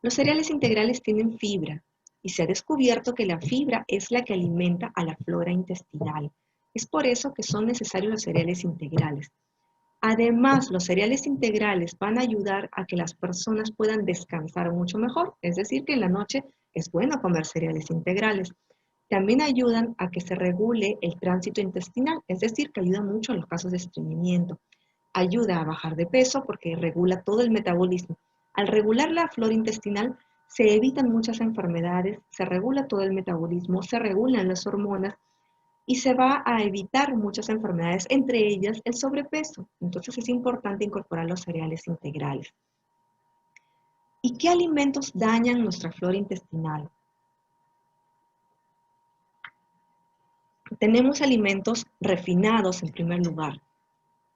S2: Los cereales integrales tienen fibra y se ha descubierto que la fibra es la que alimenta a la flora intestinal. Es por eso que son necesarios los cereales integrales. Además, los cereales integrales van a ayudar a que las personas puedan descansar mucho mejor, es decir, que en la noche es bueno comer cereales integrales. También ayudan a que se regule el tránsito intestinal, es decir, que ayuda mucho en los casos de estreñimiento. Ayuda a bajar de peso porque regula todo el metabolismo. Al regular la flora intestinal, se evitan muchas enfermedades, se regula todo el metabolismo, se regulan las hormonas y se va a evitar muchas enfermedades, entre ellas el sobrepeso. Entonces es importante incorporar los cereales integrales. ¿Y qué alimentos dañan nuestra flora intestinal? Tenemos alimentos refinados en primer lugar.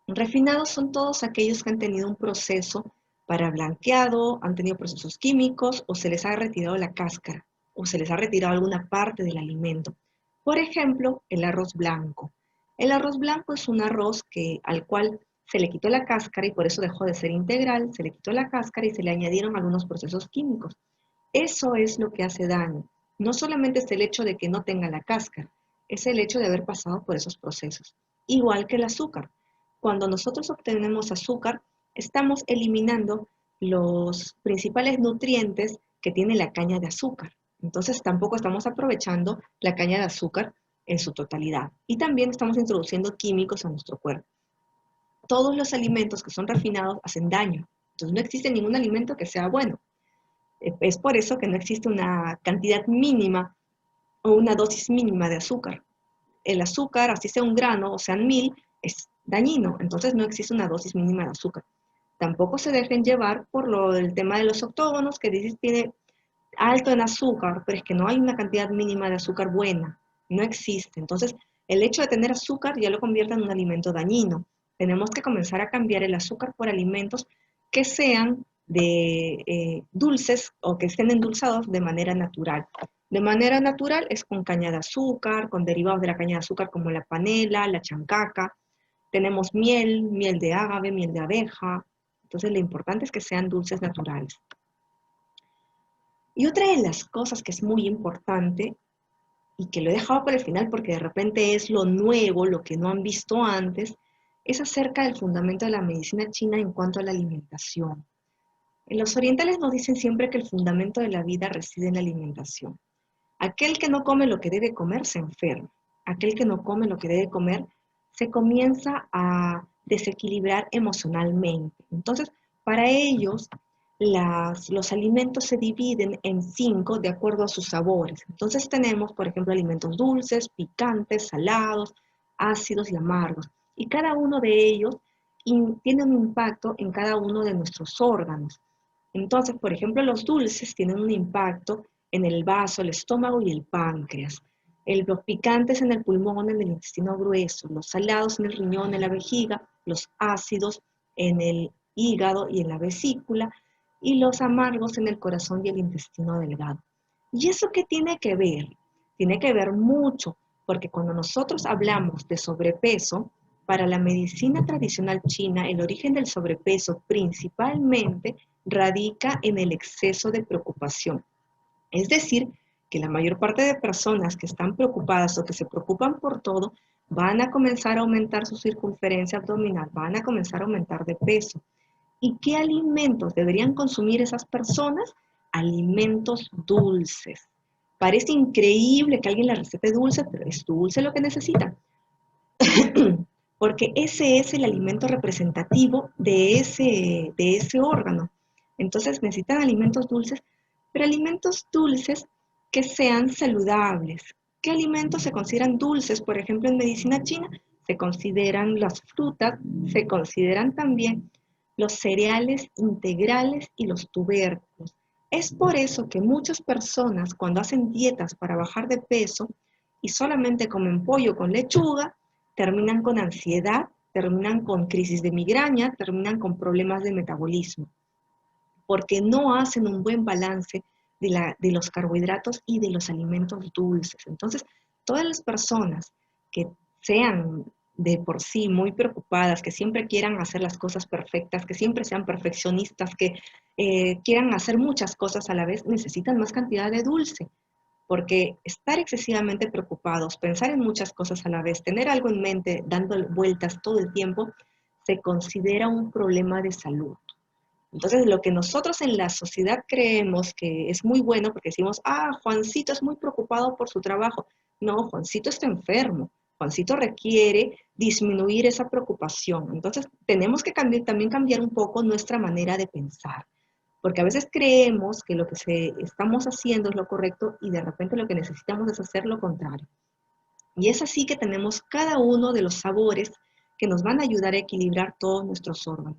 S2: Refinados son todos aquellos que han tenido un proceso para blanqueado, han tenido procesos químicos o se les ha retirado la cáscara o se les ha retirado alguna parte del alimento. Por ejemplo, el arroz blanco. El arroz blanco es un arroz al cual se le quitó la cáscara y por eso dejó de ser integral, se le quitó la cáscara y se le añadieron algunos procesos químicos. Eso es lo que hace daño. No solamente es el hecho de que no tenga la cáscara, es el hecho de haber pasado por esos procesos. Igual que el azúcar. Cuando nosotros obtenemos azúcar, estamos eliminando los principales nutrientes que tiene la caña de azúcar. Entonces tampoco estamos aprovechando la caña de azúcar en su totalidad. Y también estamos introduciendo químicos a nuestro cuerpo. Todos los alimentos que son refinados hacen daño. Entonces no existe ningún alimento que sea bueno. Es por eso que no existe una cantidad mínima o una dosis mínima de azúcar. El azúcar, así sea un grano o sean 1000, es dañino, entonces no existe una dosis mínima de azúcar. Tampoco se dejen llevar por el tema de los octógonos, que dices tiene alto en azúcar, pero es que no hay una cantidad mínima de azúcar buena, no existe. Entonces, el hecho de tener azúcar ya lo convierte en un alimento dañino. Tenemos que comenzar a cambiar el azúcar por alimentos que sean dulces o que estén endulzados de manera natural. De manera natural es con caña de azúcar, con derivados de la caña de azúcar como la panela, la chancaca. Tenemos miel, miel de agave, miel de abeja. Entonces lo importante es que sean dulces naturales. Y otra de las cosas que es muy importante y que lo he dejado para el final porque de repente es lo nuevo, lo que no han visto antes, es acerca del fundamento de la medicina china en cuanto a la alimentación. Los orientales nos dicen siempre que el fundamento de la vida reside en la alimentación. Aquel que no come lo que debe comer se enferma. Aquel que no come lo que debe comer se comienza a desequilibrar emocionalmente. Entonces, para ellos, los alimentos se dividen en 5 de acuerdo a sus sabores. Entonces tenemos, por ejemplo, alimentos dulces, picantes, salados, ácidos y amargos. Y cada uno de ellos tiene un impacto en cada uno de nuestros órganos. Entonces, por ejemplo, los dulces tienen un impacto en el vaso, el estómago y el páncreas. Los picantes en el pulmón, en el intestino grueso, los salados en el riñón, en la vejiga, los ácidos en el hígado y en la vesícula, y los amargos en el corazón y el intestino delgado. ¿Y eso qué tiene que ver? Tiene que ver mucho, porque cuando nosotros hablamos de sobrepeso, Para la medicina tradicional china, el origen del sobrepeso principalmente radica en el exceso de preocupación. Es decir, que la mayor parte de personas que están preocupadas o que se preocupan por todo, van a comenzar a aumentar su circunferencia abdominal, van a comenzar a aumentar de peso. ¿Y qué alimentos deberían consumir esas personas? Alimentos dulces. Parece increíble que alguien la recete dulce, pero es dulce lo que necesita. Porque ese es el alimento representativo de ese órgano. Entonces necesitan alimentos dulces, pero alimentos dulces que sean saludables. ¿Qué alimentos se consideran dulces? Por ejemplo, en medicina china se consideran las frutas, se consideran también los cereales integrales y los tubérculos. Es por eso que muchas personas cuando hacen dietas para bajar de peso y solamente comen pollo con lechuga, terminan con ansiedad, terminan con crisis de migraña, terminan con problemas de metabolismo, porque no hacen un buen balance de los carbohidratos y de los alimentos dulces. Entonces, todas las personas que sean de por sí muy preocupadas, que siempre quieran hacer las cosas perfectas, que siempre sean perfeccionistas, que quieran hacer muchas cosas a la vez, necesitan más cantidad de dulce, porque estar excesivamente preocupados, pensar en muchas cosas a la vez, tener algo en mente dando vueltas todo el tiempo, se considera un problema de salud. Entonces, lo que nosotros en la sociedad creemos que es muy bueno, porque decimos, Juancito es muy preocupado por su trabajo. No, Juancito está enfermo. Juancito requiere disminuir esa preocupación. Entonces, tenemos que también cambiar un poco nuestra manera de pensar. Porque a veces creemos que lo que estamos haciendo es lo correcto y de repente lo que necesitamos es hacer lo contrario. Y es así que tenemos cada uno de los sabores que nos van a ayudar a equilibrar todos nuestros órganos.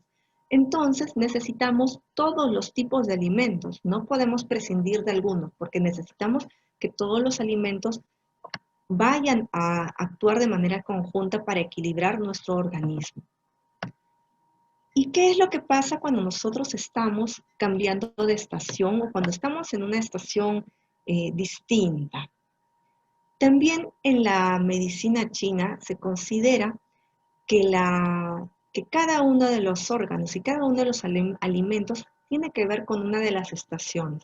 S2: Entonces necesitamos todos los tipos de alimentos, no podemos prescindir de algunos porque necesitamos que todos los alimentos vayan a actuar de manera conjunta para equilibrar nuestro organismo. ¿Y qué es lo que pasa cuando nosotros estamos cambiando de estación o cuando estamos en una estación distinta? También en la medicina china se considera que cada uno de los órganos y cada uno de los alimentos tiene que ver con una de las estaciones.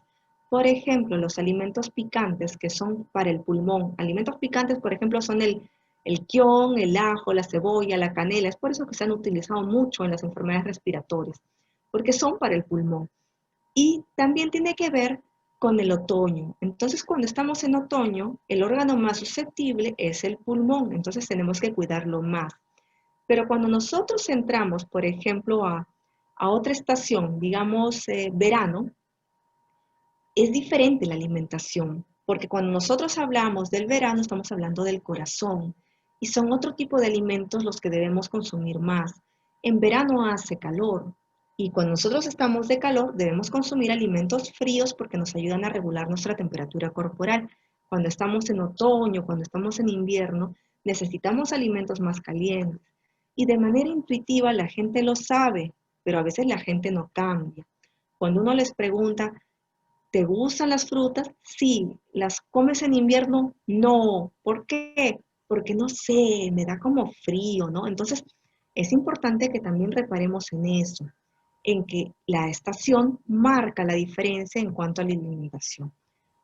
S2: Por ejemplo, los alimentos picantes que son para el pulmón. Alimentos picantes, por ejemplo, son el kion, el ajo, la cebolla, la canela. Es por eso que se han utilizado mucho en las enfermedades respiratorias, porque son para el pulmón. Y también tiene que ver con el otoño. Entonces, cuando estamos en otoño, el órgano más susceptible es el pulmón. Entonces, tenemos que cuidarlo más. Pero cuando nosotros entramos, por ejemplo, a otra estación, digamos verano, es diferente la alimentación, porque cuando nosotros hablamos del verano estamos hablando del corazón y son otro tipo de alimentos los que debemos consumir más. En verano hace calor y cuando nosotros estamos de calor debemos consumir alimentos fríos porque nos ayudan a regular nuestra temperatura corporal. Cuando estamos en otoño, cuando estamos en invierno, necesitamos alimentos más calientes. Y de manera intuitiva la gente lo sabe, pero a veces la gente no cambia. Cuando uno les pregunta, ¿te gustan las frutas? Sí. ¿Las comes en invierno? No. ¿Por qué? Porque no sé, me da como frío, ¿no? Entonces, es importante que también reparemos en eso, en que la estación marca la diferencia en cuanto a la alimentación.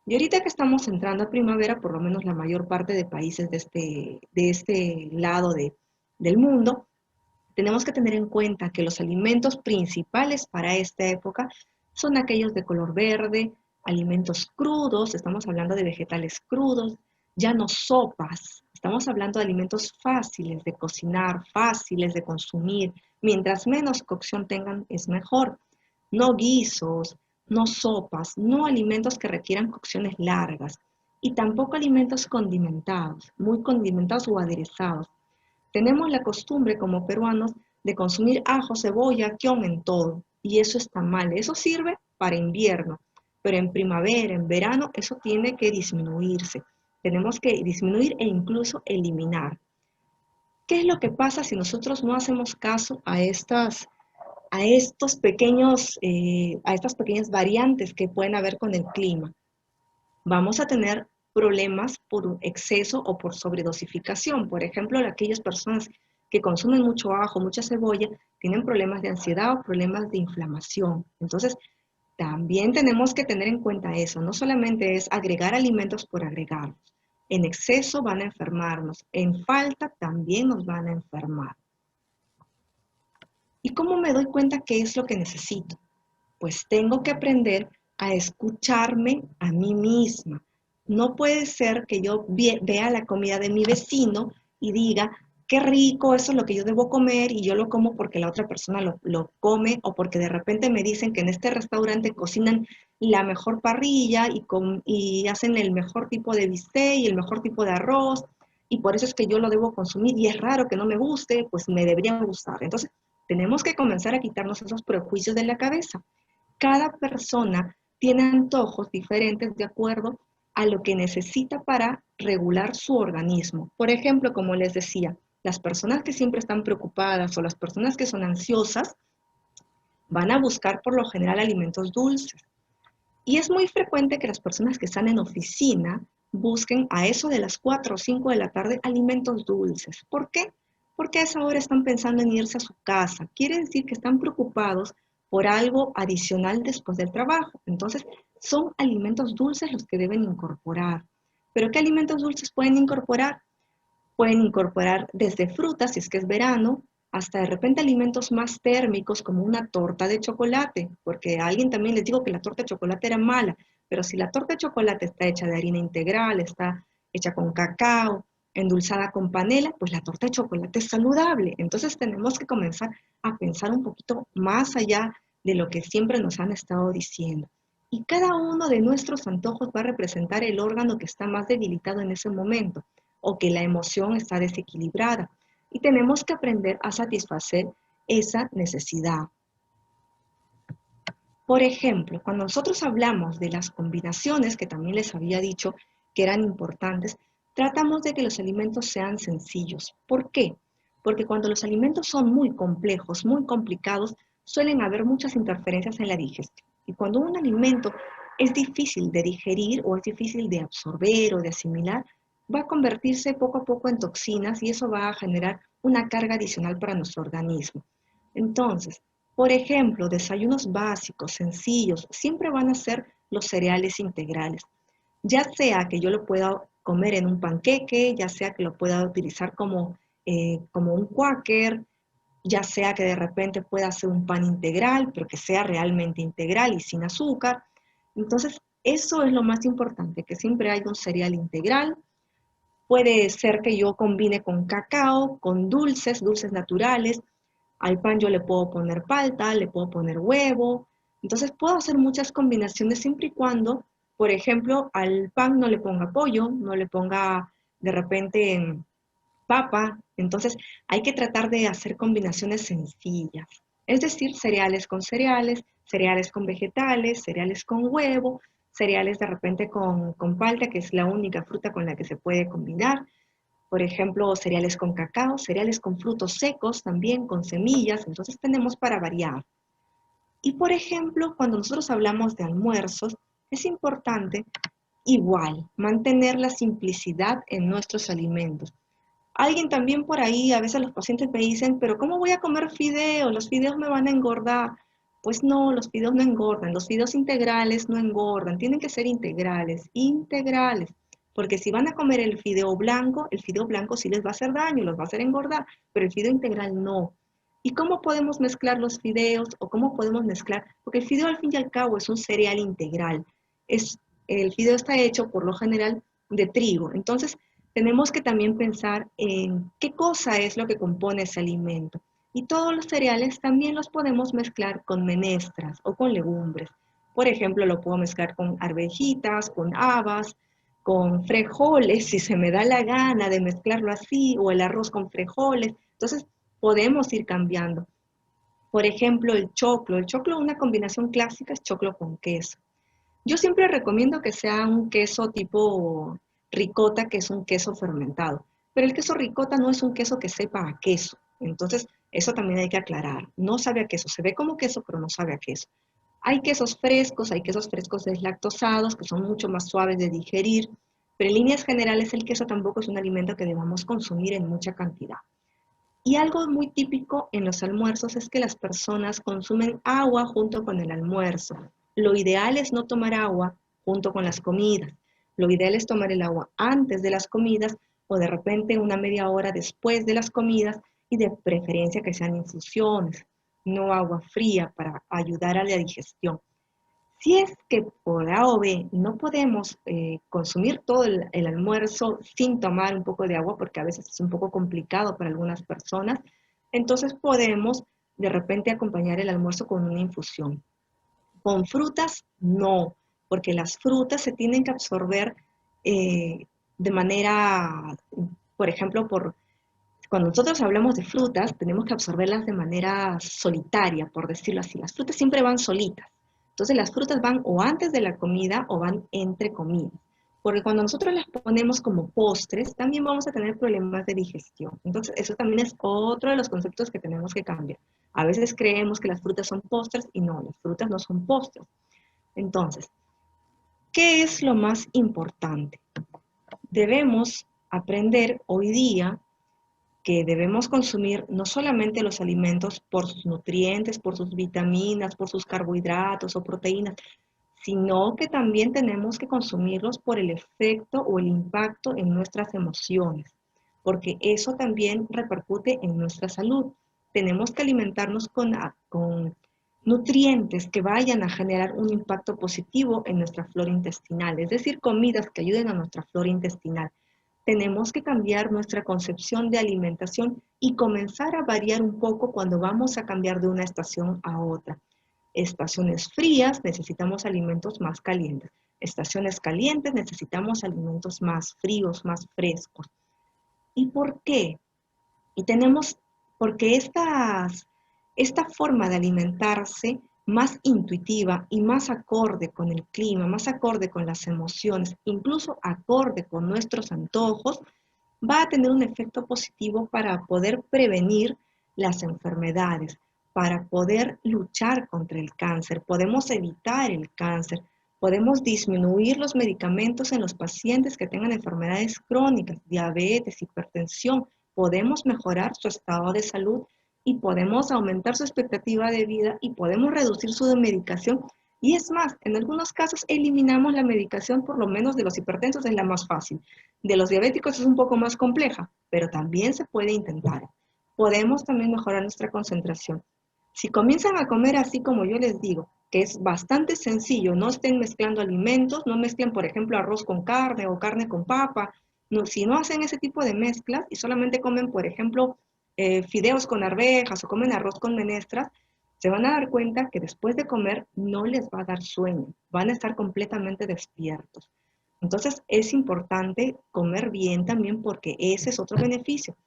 S2: Y ahorita que estamos entrando a primavera, por lo menos la mayor parte de países de este lado del mundo, tenemos que tener en cuenta que los alimentos principales para esta época son aquellos de color verde, alimentos crudos, estamos hablando de vegetales crudos, ya no sopas, estamos hablando de alimentos fáciles de cocinar, fáciles de consumir, mientras menos cocción tengan es mejor. No guisos, no sopas, no alimentos que requieran cocciones largas y tampoco alimentos condimentados, muy condimentados o aderezados. Tenemos la costumbre como peruanos de consumir ajo, cebolla, kion en todo, y eso está mal. Eso sirve para invierno, pero en primavera, en verano, eso tiene que disminuirse. Tenemos que disminuir e incluso eliminar. ¿Qué es lo que pasa si nosotros no hacemos caso a estas pequeñas variantes que pueden haber con el clima? Vamos a tener problemas por exceso o por sobredosificación. Por ejemplo, aquellas personas que consumen mucho ajo, mucha cebolla, tienen problemas de ansiedad o problemas de inflamación. Entonces, también tenemos que tener en cuenta eso. No solamente es agregar alimentos por agregarlos. En exceso van a enfermarnos. En falta también nos van a enfermar. ¿Y cómo me doy cuenta qué es lo que necesito? Pues tengo que aprender a escucharme a mí misma. No puede ser que yo vea la comida de mi vecino y diga, qué rico, eso es lo que yo debo comer y yo lo como porque la otra persona lo come o porque de repente me dicen que en este restaurante cocinan la mejor parrilla y hacen el mejor tipo de bistec y el mejor tipo de arroz y por eso es que yo lo debo consumir y es raro que no me guste, pues me debería gustar. Entonces, tenemos que comenzar a quitarnos esos prejuicios de la cabeza. Cada persona tiene antojos diferentes de acuerdo a lo que necesita para regular su organismo. Por ejemplo, como les decía, las personas que siempre están preocupadas o las personas que son ansiosas van a buscar por lo general alimentos dulces. Y es muy frecuente que las personas que están en oficina busquen a eso de las 4 o 5 de la tarde alimentos dulces. ¿Por qué? Porque a esa hora están pensando en irse a su casa. Quiere decir que están preocupados por algo adicional después del trabajo. Entonces, son alimentos dulces los que deben incorporar. ¿Pero qué alimentos dulces pueden incorporar? Pueden incorporar desde frutas, si es que es verano, hasta de repente alimentos más térmicos como una torta de chocolate, porque a alguien también les digo que la torta de chocolate era mala, pero si la torta de chocolate está hecha de harina integral, está hecha con cacao, endulzada con panela, pues la torta de chocolate es saludable. Entonces tenemos que comenzar a pensar un poquito más allá de lo que siempre nos han estado diciendo. Y cada uno de nuestros antojos va a representar el órgano que está más debilitado en ese momento o que la emoción está desequilibrada. Y tenemos que aprender a satisfacer esa necesidad. Por ejemplo, cuando nosotros hablamos de las combinaciones, que también les había dicho que eran importantes, tratamos de que los alimentos sean sencillos. ¿Por qué? Porque cuando los alimentos son muy complejos, muy complicados, suelen haber muchas interferencias en la digestión. Y cuando un alimento es difícil de digerir o es difícil de absorber o de asimilar, va a convertirse poco a poco en toxinas y eso va a generar una carga adicional para nuestro organismo. Entonces, por ejemplo, desayunos básicos, sencillos, siempre van a ser los cereales integrales. Ya sea que yo lo pueda comer en un panqueque, ya sea que lo pueda utilizar como un quaker, ya sea que de repente pueda hacer un pan integral, pero que sea realmente integral y sin azúcar. Entonces, eso es lo más importante, que siempre haya un cereal integral. Puede ser que yo combine con cacao, con dulces, dulces naturales. Al pan yo le puedo poner palta, le puedo poner huevo. Entonces puedo hacer muchas combinaciones siempre y cuando, por ejemplo, al pan no le ponga pollo, no le ponga de repente papa. Entonces hay que tratar de hacer combinaciones sencillas. Es decir, cereales con vegetales, cereales con huevo, cereales de repente con palta, que es la única fruta con la que se puede combinar. Por ejemplo, cereales con cacao, cereales con frutos secos también, con semillas, entonces tenemos para variar. Y por ejemplo, cuando nosotros hablamos de almuerzos, es importante igual mantener la simplicidad en nuestros alimentos. Alguien también por ahí, a veces los pacientes me dicen, pero ¿cómo voy a comer fideos? Los fideos me van a engordar. Pues no, los fideos no engordan, los fideos integrales no engordan, tienen que ser integrales, integrales. Porque si van a comer el fideo blanco sí les va a hacer daño, los va a hacer engordar, pero el fideo integral no. ¿Y cómo podemos mezclar los fideos o cómo podemos mezclar? Porque el fideo al fin y al cabo es un cereal integral. El fideo está hecho por lo general de trigo. Entonces, tenemos que también pensar en qué cosa es lo que compone ese alimento. Y todos los cereales también los podemos mezclar con menestras o con legumbres. Por ejemplo, lo puedo mezclar con arvejitas, con habas, con frijoles, si se me da la gana de mezclarlo así, o el arroz con frijoles. Entonces, podemos ir cambiando. Por ejemplo, el choclo. El choclo, una combinación clásica es choclo con queso. Yo siempre recomiendo que sea un queso tipo ricota, que es un queso fermentado. Pero el queso ricota no es un queso que sepa a queso. Entonces, eso también hay que aclarar. No sabe a queso. Se ve como queso, pero no sabe a queso. Hay quesos frescos deslactosados, que son mucho más suaves de digerir. Pero en líneas generales, el queso tampoco es un alimento que debamos consumir en mucha cantidad. Y algo muy típico en los almuerzos es que las personas consumen agua junto con el almuerzo. Lo ideal es no tomar agua junto con las comidas. Lo ideal es tomar el agua antes de las comidas o de repente una media hora después de las comidas y de preferencia que sean infusiones, no agua fría para ayudar a la digestión. Si es que por A o B no podemos consumir todo el almuerzo sin tomar un poco de agua, porque a veces es un poco complicado para algunas personas, entonces podemos de repente acompañar el almuerzo con una infusión. Con frutas, no, porque las frutas se tienen que absorber de manera, por ejemplo, cuando nosotros hablamos de frutas, tenemos que absorberlas de manera solitaria, por decirlo así. Las frutas siempre van solitas. Entonces las frutas van o antes de la comida o van entre comidas. Porque cuando nosotros las ponemos como postres, también vamos a tener problemas de digestión. Entonces eso también es otro de los conceptos que tenemos que cambiar. A veces creemos que las frutas son postres y no, las frutas no son postres. Entonces, ¿qué es lo más importante? Debemos aprender hoy día que debemos consumir no solamente los alimentos por sus nutrientes, por sus vitaminas, por sus carbohidratos o proteínas, sino que también tenemos que consumirlos por el efecto o el impacto en nuestras emociones, porque eso también repercute en nuestra salud. Tenemos que alimentarnos con nutrientes que vayan a generar un impacto positivo en nuestra flora intestinal, es decir, comidas que ayuden a nuestra flora intestinal. Tenemos que cambiar nuestra concepción de alimentación y comenzar a variar un poco cuando vamos a cambiar de una estación a otra. Estaciones frías necesitamos alimentos más calientes. Estaciones calientes necesitamos alimentos más fríos, más frescos. ¿Y por qué? Y tenemos, porque esta forma de alimentarse más intuitiva y más acorde con el clima, más acorde con las emociones, incluso acorde con nuestros antojos, va a tener un efecto positivo para poder prevenir las enfermedades, para poder luchar contra el cáncer. Podemos evitar el cáncer, podemos disminuir los medicamentos en los pacientes que tengan enfermedades crónicas, diabetes, hipertensión, podemos mejorar su estado de salud y podemos aumentar su expectativa de vida y podemos reducir su medicación. Y es más, en algunos casos eliminamos la medicación, por lo menos de los hipertensos es la más fácil. De los diabéticos es un poco más compleja, pero también se puede intentar. Podemos también mejorar nuestra concentración. Si comienzan a comer así como yo les digo, que es bastante sencillo, no estén mezclando alimentos, no mezclen, por ejemplo, arroz con carne o carne con papa, no, si no hacen ese tipo de mezclas y solamente comen, por ejemplo, fideos con arvejas o comen arroz con menestras, se van a dar cuenta que después de comer no les va a dar sueño, van a estar completamente despiertos. Entonces es importante comer bien también porque ese es otro beneficio.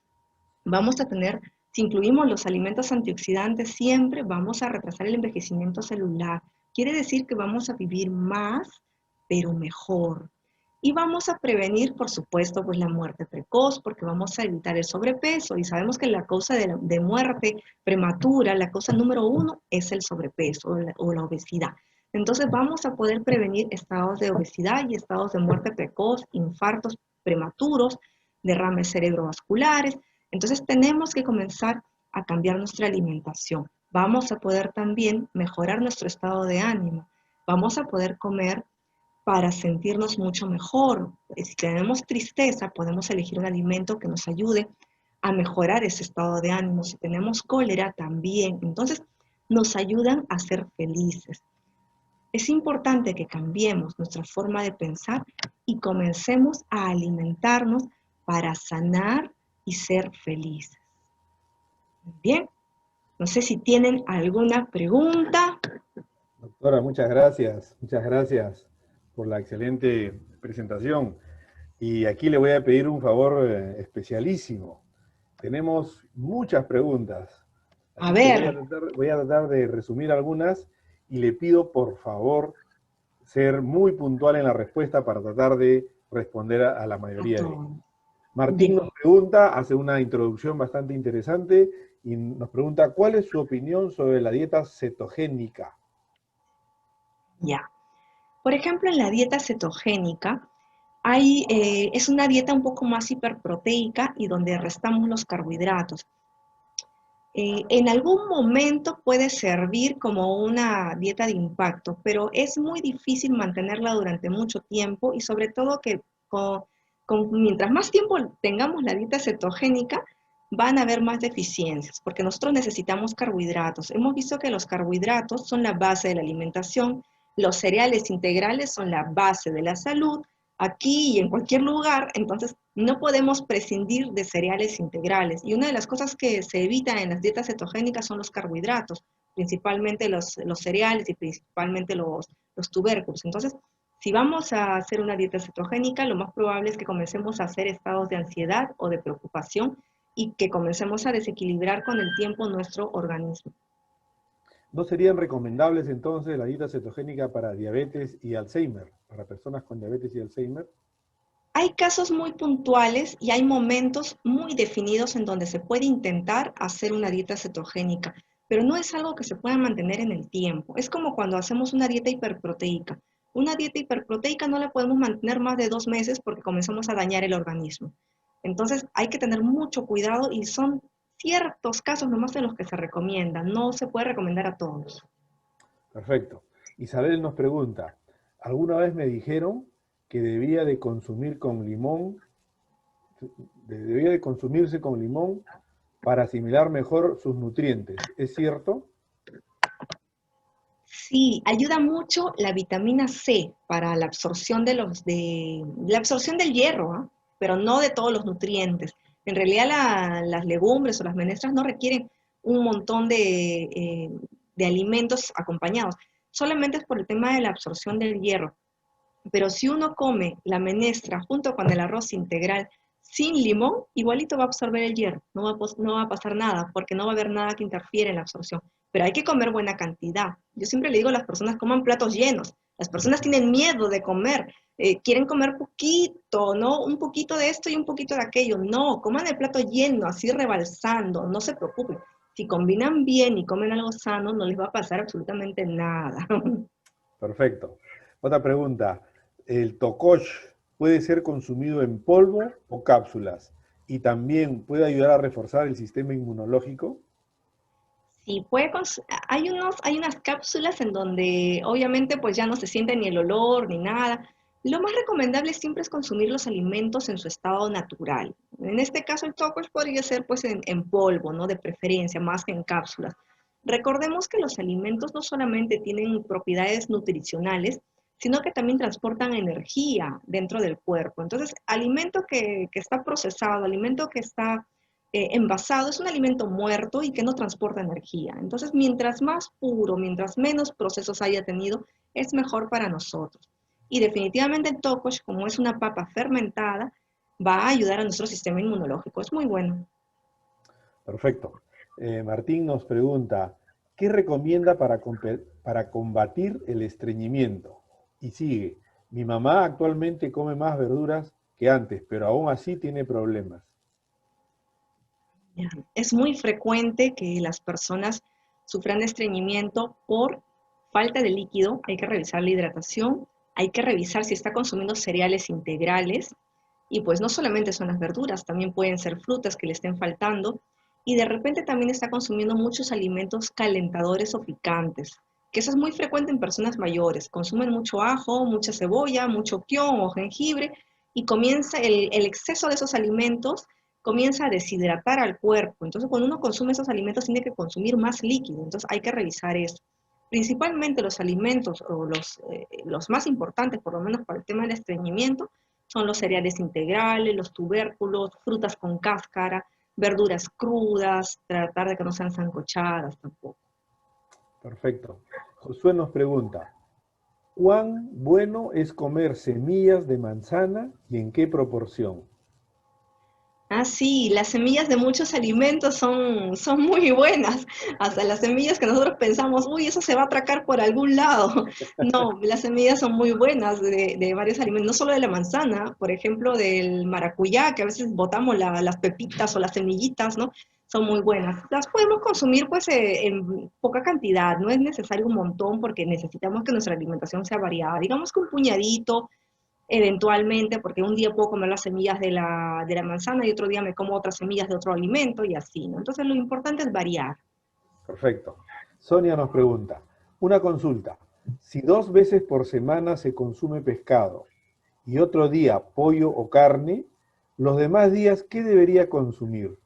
S2: Vamos a tener, si incluimos los alimentos antioxidantes, siempre vamos a retrasar el envejecimiento celular. Quiere decir que vamos a vivir más, pero mejor. Y vamos a prevenir, por supuesto, pues la muerte precoz, porque vamos a evitar el sobrepeso. Y sabemos que la causa de muerte prematura, la causa número 1 es el sobrepeso o la obesidad. Entonces vamos a poder prevenir estados de obesidad y estados de muerte precoz, infartos prematuros, derrames cerebrovasculares. Entonces tenemos que comenzar a cambiar nuestra alimentación. Vamos a poder también mejorar nuestro estado de ánimo. Vamos a poder comer para sentirnos mucho mejor. Si tenemos tristeza, podemos elegir un alimento que nos ayude a mejorar ese estado de ánimo. Si tenemos cólera, también. Entonces, nos ayudan a ser felices. Es importante que cambiemos nuestra forma de pensar y comencemos a alimentarnos para sanar y ser felices. Bien, no sé si tienen alguna pregunta.
S1: Doctora, muchas gracias por la excelente presentación. Y aquí le voy a pedir un favor especialísimo. Tenemos muchas preguntas.
S2: A
S1: Así que
S2: ver,
S1: voy a tratar de resumir algunas y le pido por favor ser muy puntual en la respuesta para tratar de responder a la
S2: a
S1: mayoría de ellas.
S2: todo.
S1: Martín
S2: Bien,
S1: nos pregunta, hace una introducción bastante interesante y nos pregunta ¿cuál es su opinión sobre la dieta cetogénica?
S2: ya. Por ejemplo, en la dieta cetogénica, es una dieta un poco más hiperproteica y donde restamos los carbohidratos. En algún momento puede servir como una dieta de impacto, pero es muy difícil mantenerla durante mucho tiempo y sobre todo que mientras más tiempo tengamos la dieta cetogénica, van a haber más deficiencias, porque nosotros necesitamos carbohidratos. Hemos visto que los carbohidratos son la base de la alimentación, los cereales integrales son la base de la salud, aquí y en cualquier lugar, entonces no podemos prescindir de cereales integrales. Y una de las cosas que se evitan en las dietas cetogénicas son los carbohidratos, principalmente los cereales y principalmente los tubérculos. Entonces, si vamos a hacer una dieta cetogénica, lo más probable es que comencemos a hacer estados de ansiedad o de preocupación y que comencemos a desequilibrar con el tiempo nuestro organismo.
S1: ¿No serían recomendables entonces la dieta cetogénica para diabetes y Alzheimer, para personas con diabetes y Alzheimer?
S2: Hay casos muy puntuales y hay momentos muy definidos en donde se puede intentar hacer una dieta cetogénica, pero no es algo que se pueda mantener en el tiempo. Es como cuando hacemos una dieta hiperproteica. Una dieta hiperproteica no la podemos mantener más de 2 meses porque comenzamos a dañar el organismo. Entonces hay que tener mucho cuidado y son ciertos casos nomás de los que se recomiendan. No se puede recomendar a todos.
S1: Perfecto. Isabel nos pregunta, alguna vez me dijeron que debía de consumir con limón, debía de consumirse con limón para asimilar mejor sus nutrientes. ¿Es cierto?
S2: Sí, ayuda mucho la vitamina C para la absorción la absorción del hierro, ¿ah? Pero no de todos los nutrientes. En realidad las legumbres o las menestras no requieren un montón de alimentos acompañados. Solamente es por el tema de la absorción del hierro. Pero si uno come la menestra junto con el arroz integral sin limón, igualito va a absorber el hierro, no va a pasar nada, porque no va a haber nada que interfiera en la absorción. Pero hay que comer buena cantidad. Yo siempre le digo a las personas, coman platos llenos. Las personas tienen miedo de comer, quieren comer poquito, ¿no? Un poquito de esto y un poquito de aquello. No, coman el plato lleno, así rebalsando, no se preocupen. Si combinan bien y comen algo sano, no les va a pasar absolutamente nada.
S1: Perfecto. Otra pregunta. ¿El tocosh puede ser consumido en polvo o cápsulas? Y también puede ayudar a reforzar el sistema inmunológico.
S2: Sí, hay unas cápsulas en donde obviamente pues ya no se siente ni el olor ni nada. Lo más recomendable siempre es consumir los alimentos en su estado natural. En este caso el tocosh podría ser pues en polvo, ¿no? De preferencia, más que en cápsulas. Recordemos que los alimentos no solamente tienen propiedades nutricionales, sino que también transportan energía dentro del cuerpo. Entonces, alimento que está procesado, alimento que está envasado es un alimento muerto y que no transporta energía. Entonces, mientras más puro, mientras menos procesos haya tenido, es mejor para nosotros. Y definitivamente el tokosh, como es una papa fermentada, va a ayudar a nuestro sistema inmunológico. Es muy bueno.
S1: Perfecto. Martín nos pregunta, ¿qué recomienda para combatir el estreñimiento? Y sigue, mi mamá actualmente come más verduras que antes, pero aún así tiene problemas.
S2: Es muy frecuente que las personas sufran de estreñimiento por falta de líquido. Hay que revisar la hidratación, hay que revisar si está consumiendo cereales integrales. Y pues no solamente son las verduras, también pueden ser frutas que le estén faltando. Y de repente también está consumiendo muchos alimentos calentadores o picantes, que eso es muy frecuente en personas mayores. Consumen mucho ajo, mucha cebolla, mucho kion o jengibre y comienza el exceso de esos alimentos comienza a deshidratar al cuerpo. Entonces, cuando uno consume esos alimentos, tiene que consumir más líquido. Entonces, hay que revisar eso. Principalmente los alimentos, o los más importantes, por lo menos para el tema del estreñimiento, son los cereales integrales, los tubérculos, frutas con cáscara, verduras crudas, tratar de que no sean sancochadas tampoco.
S1: Perfecto. Josué nos pregunta, ¿cuán bueno es comer semillas de manzana y en qué proporción?
S2: Ah, sí, las semillas de muchos alimentos son muy buenas. Hasta las semillas que nosotros pensamos, uy, eso se va a atracar por algún lado. No, las semillas son muy buenas de varios alimentos, no solo de la manzana, por ejemplo, del maracuyá, que a veces botamos las pepitas o las semillitas, ¿no? Son muy buenas. Las podemos consumir pues en poca cantidad, no es necesario un montón porque necesitamos que nuestra alimentación sea variada. Digamos que un puñadito eventualmente, porque un día puedo comer las semillas de la manzana y otro día me como otras semillas de otro alimento y así, ¿no? Entonces lo importante es variar.
S1: Perfecto. Sonia nos pregunta, una consulta. Si 2 veces por semana se consume pescado y otro día pollo o carne, los demás días, ¿qué debería consumir?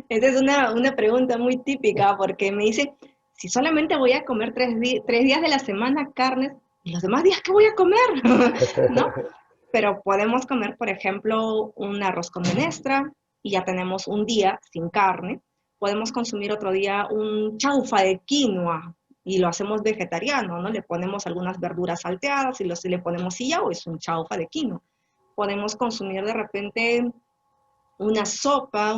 S2: Esa es una pregunta muy típica porque me dice, si solamente voy a comer 3 días de la semana carnes, ¿y los demás días qué voy a comer? ¿No? Pero podemos comer, por ejemplo, un arroz con menestra y ya tenemos un día sin carne. Podemos consumir otro día un chaufa de quinoa y lo hacemos vegetariano, ¿no? Le ponemos algunas verduras salteadas y si le ponemos sillao, es un chaufa de quinoa. Podemos consumir de repente una sopa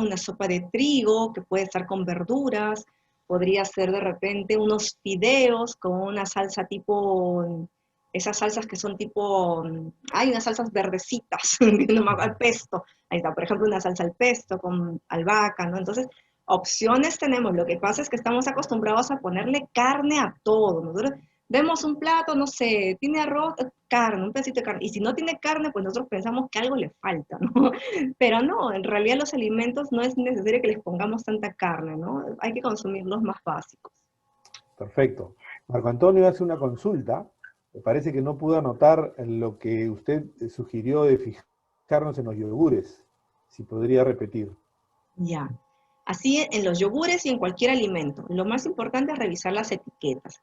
S2: de trigo que puede estar con verduras, podría ser de repente unos fideos con una salsa tipo, esas salsas que son tipo, hay unas salsas verdecitas, no me acuerdo, al pesto, ahí está, por ejemplo, una salsa al pesto con albahaca, ¿no? Entonces, opciones tenemos, lo que pasa es que estamos acostumbrados a ponerle carne a todo, nosotros vemos un plato, no sé, tiene arroz, carne, un pedacito de carne, y si no tiene carne, pues nosotros pensamos que algo le falta, ¿no? Pero no, en realidad los alimentos no es necesario que les pongamos tanta carne, ¿no? Hay que consumir los más básicos.
S1: Perfecto. Marco Antonio hace una consulta. Me parece que no pudo anotar lo que usted sugirió de fijarnos en los yogures. Si podría repetir.
S2: Ya. Así en los yogures y en cualquier alimento. Lo más importante es revisar las etiquetas,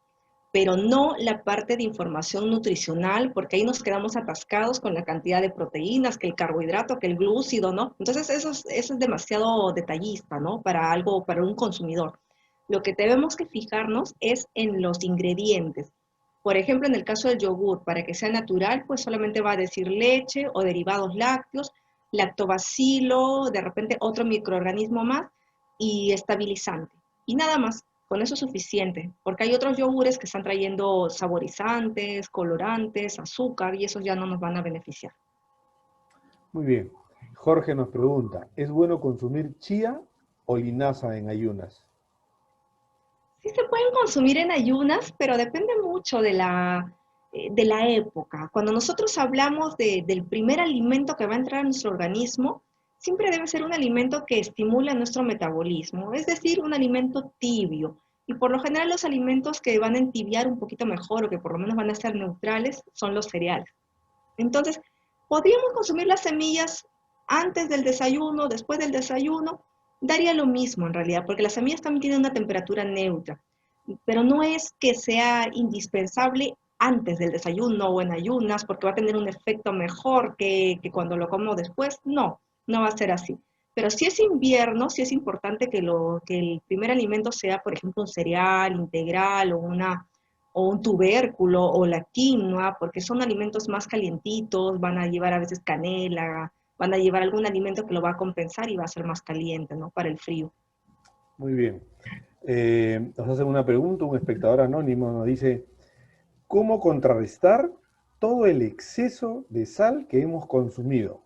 S2: pero no la parte de información nutricional, porque ahí nos quedamos atascados con la cantidad de proteínas, que el carbohidrato, que el glúcido, ¿no? Entonces eso es demasiado detallista, ¿no? Para algo, para un consumidor. Lo que tenemos que fijarnos es en los ingredientes. Por ejemplo, en el caso del yogur, para que sea natural, pues solamente va a decir leche o derivados lácteos, lactobacilo, de repente otro microorganismo más y estabilizante. Y nada más, con eso es suficiente, porque hay otros yogures que están trayendo saborizantes, colorantes, azúcar y esos ya no nos van a beneficiar.
S1: Muy bien. Jorge nos pregunta, ¿es bueno consumir chía o linaza en ayunas?
S2: Sí se pueden consumir en ayunas, pero depende mucho de la época. Cuando nosotros hablamos del primer alimento que va a entrar a nuestro organismo, siempre debe ser un alimento que estimule nuestro metabolismo, es decir, un alimento tibio. Y por lo general los alimentos que van a entibiar un poquito mejor o que por lo menos van a ser neutrales son los cereales. Entonces, podríamos consumir las semillas antes del desayuno, después del desayuno, daría lo mismo en realidad, porque las semillas también tienen una temperatura neutra, pero no es que sea indispensable antes del desayuno o en ayunas, porque va a tener un efecto mejor que cuando lo como después. No, no va a ser así. Pero si es invierno, sí es importante que el primer alimento sea, por ejemplo, un cereal integral o un tubérculo o la quinoa, porque son alimentos más calientitos, van a llevar a veces canela, van a llevar algún alimento que lo va a compensar y va a ser más caliente, ¿no? Para el frío.
S1: Muy bien. Nos hacen una pregunta, un espectador anónimo nos dice, ¿cómo contrarrestar todo el exceso de sal que hemos consumido?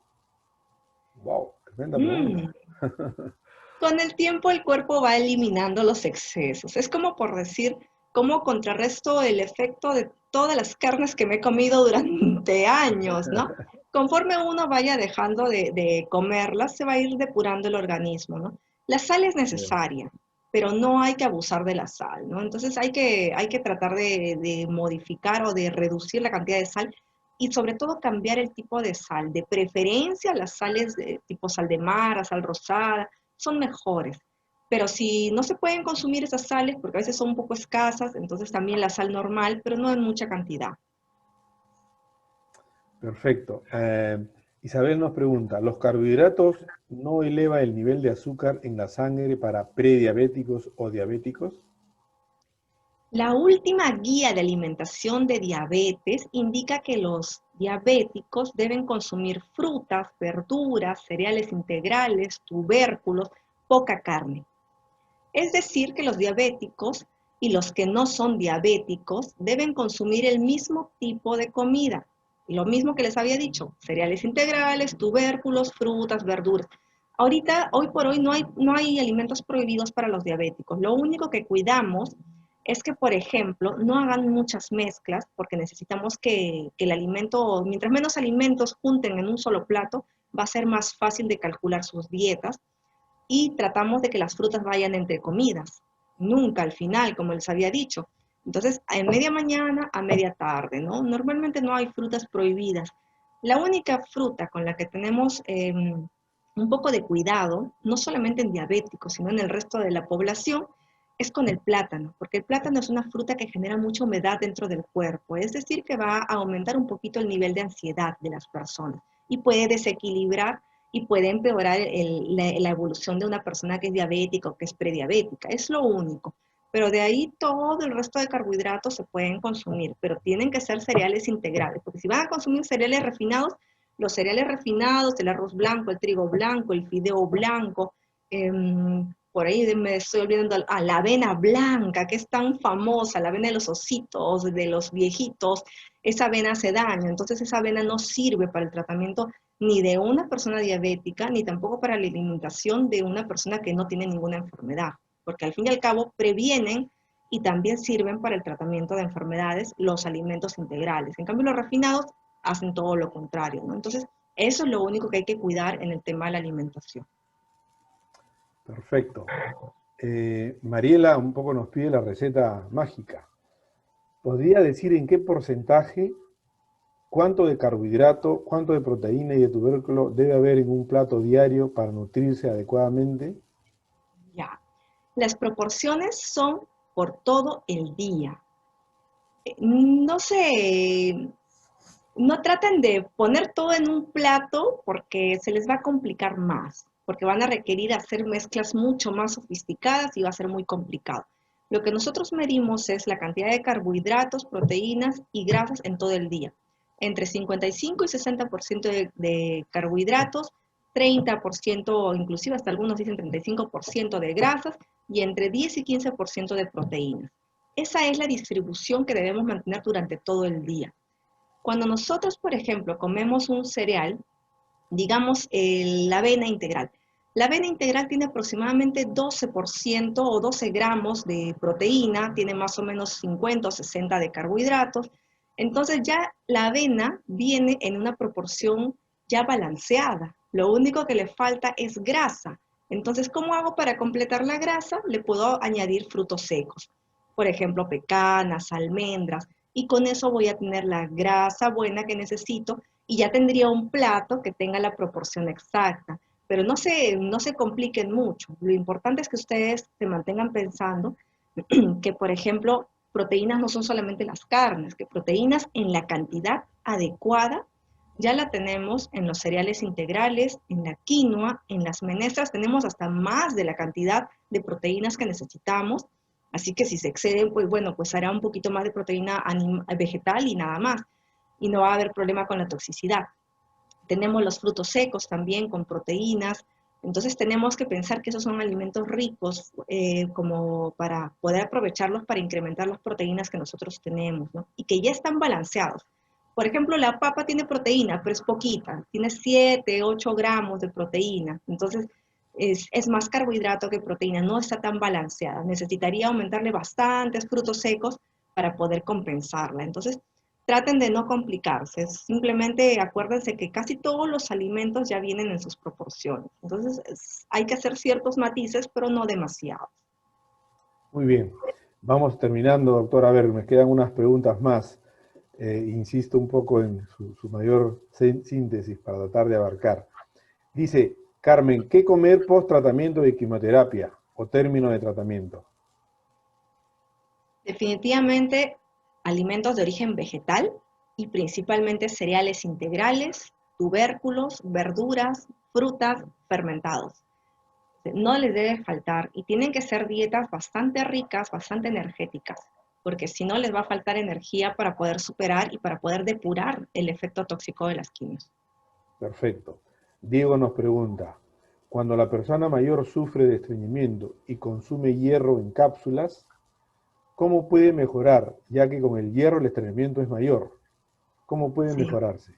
S1: Wow, tremenda pregunta.
S2: Mm. Con el tiempo el cuerpo va eliminando los excesos. Es como por decir, cómo contrarresto el efecto de todas las carnes que me he comido durante años, ¿no? Conforme uno vaya dejando de comerlas, se va a ir depurando el organismo, ¿no? La sal es
S1: Bien.
S2: necesaria, pero no hay que abusar de la sal, ¿no? Entonces hay que tratar de modificar o de reducir la cantidad de sal y sobre todo cambiar el tipo de sal. De preferencia, las sales de tipo sal de mar, sal rosada, son mejores. Pero si no se pueden consumir esas sales, porque a veces son un poco escasas, entonces también la sal normal, pero no en mucha cantidad.
S1: Perfecto. Isabel nos pregunta, ¿los carbohidratos no elevan el nivel de azúcar en la sangre para prediabéticos o diabéticos?
S2: La última guía de alimentación de diabetes indica que los diabéticos deben consumir frutas, verduras, cereales integrales, tubérculos, poca carne. Es decir, que los diabéticos y los que no son diabéticos deben consumir el mismo tipo de comida. Lo mismo que les había dicho, cereales integrales, tubérculos, frutas, verduras. Ahorita, hoy por hoy, no hay alimentos prohibidos para los diabéticos. Lo único que cuidamos es que, por ejemplo, no hagan muchas mezclas, porque necesitamos que el alimento, mientras menos alimentos junten en un solo plato, va a ser más fácil de calcular sus dietas, y tratamos de que las frutas vayan entre comidas, nunca al final, como les había dicho. Entonces, a media mañana, a media tarde, ¿no? Normalmente no hay frutas prohibidas. La única fruta con la que tenemos un poco de cuidado, no solamente en diabéticos, sino en el resto de la población, es con el plátano, porque el plátano es una fruta que genera mucha humedad dentro del cuerpo, es decir, que va a aumentar un poquito el nivel de ansiedad de las personas y puede desequilibrar y puede empeorar la evolución de una persona que es diabética o que es prediabética. Es lo único. Pero de ahí todo el resto de carbohidratos se pueden consumir, pero tienen que ser cereales integrales, porque si van a consumir cereales refinados, los cereales refinados, el arroz blanco, el trigo blanco, el fideo blanco, por ahí me estoy olvidando, la avena blanca, que es tan famosa, la avena de los ositos, de los viejitos, esa avena hace daño, entonces esa avena no sirve para el tratamiento ni de una persona diabética, ni tampoco para la alimentación de una persona que no tiene ninguna enfermedad, porque al fin y al cabo previenen y también sirven para el tratamiento de enfermedades los alimentos integrales. En cambio, los refinados hacen todo lo contrario, ¿no? Entonces, eso es lo único que hay que cuidar en el tema de la alimentación.
S1: Perfecto. Mariela un poco nos pide la receta mágica. ¿Podría decir en qué porcentaje, cuánto de carbohidrato, cuánto de proteína y de tubérculo debe haber en un plato diario para nutrirse adecuadamente?
S2: Ya. Las proporciones son por todo el día. No sé, no traten de poner todo en un plato porque se les va a complicar más, porque van a requerir hacer mezclas mucho más sofisticadas y va a ser muy complicado. Lo que nosotros medimos es la cantidad de carbohidratos, proteínas y grasas en todo el día. Entre 55 y 60% de carbohidratos, 30%, inclusive hasta algunos dicen 35% de grasas y entre 10 y 15% de proteínas. Esa es la distribución que debemos mantener durante todo el día. Cuando nosotros, por ejemplo, comemos un cereal, digamos la avena integral. La avena integral tiene aproximadamente 12% o 12 gramos de proteína, tiene más o menos 50 o 60 de carbohidratos. Entonces ya la avena viene en una proporción ya balanceada. Lo único que le falta es grasa. Entonces, ¿cómo hago para completar la grasa? Le puedo añadir frutos secos. Por ejemplo, pecanas, almendras. Y con eso voy a tener la grasa buena que necesito y ya tendría un plato que tenga la proporción exacta. Pero no se compliquen mucho. Lo importante es que ustedes se mantengan pensando que, por ejemplo, proteínas no son solamente las carnes, que proteínas en la cantidad adecuada ya la tenemos en los cereales integrales, en la quinoa, en las menestras, tenemos hasta más de la cantidad de proteínas que necesitamos. Así que si se exceden, pues bueno, pues hará un poquito más de proteína vegetal y nada más. Y no va a haber problema con la toxicidad. Tenemos los frutos secos también con proteínas. Entonces tenemos que pensar que esos son alimentos ricos como para poder aprovecharlos para incrementar las proteínas que nosotros tenemos, ¿no? Y que ya están balanceados. Por ejemplo, la papa tiene proteína, pero es poquita. Tiene 7, 8 gramos de proteína. Entonces es más carbohidrato que proteína. No está tan balanceada. Necesitaría aumentarle bastantes frutos secos para poder compensarla. Entonces, traten de no complicarse, simplemente acuérdense que casi todos los alimentos ya vienen en sus proporciones. Entonces hay que hacer ciertos matices, pero no demasiados.
S1: Muy bien. Vamos terminando, doctor. A ver, me quedan unas preguntas más. Insisto un poco en su mayor síntesis para tratar de abarcar. Dice, Carmen, ¿qué comer post tratamiento de quimioterapia o término de tratamiento?
S2: Definitivamente alimentos de origen vegetal y principalmente cereales integrales, tubérculos, verduras, frutas, fermentados. No les debe faltar y tienen que ser dietas bastante ricas, bastante energéticas, porque si no les va a faltar energía para poder superar y para poder depurar el efecto tóxico de las quimios.
S1: Perfecto. Diego nos pregunta, cuando la persona mayor sufre de estreñimiento y consume hierro en cápsulas, ¿cómo puede mejorar? Ya que con el hierro el estreñimiento es mayor. ¿Cómo puede
S2: Sí.
S1: mejorarse?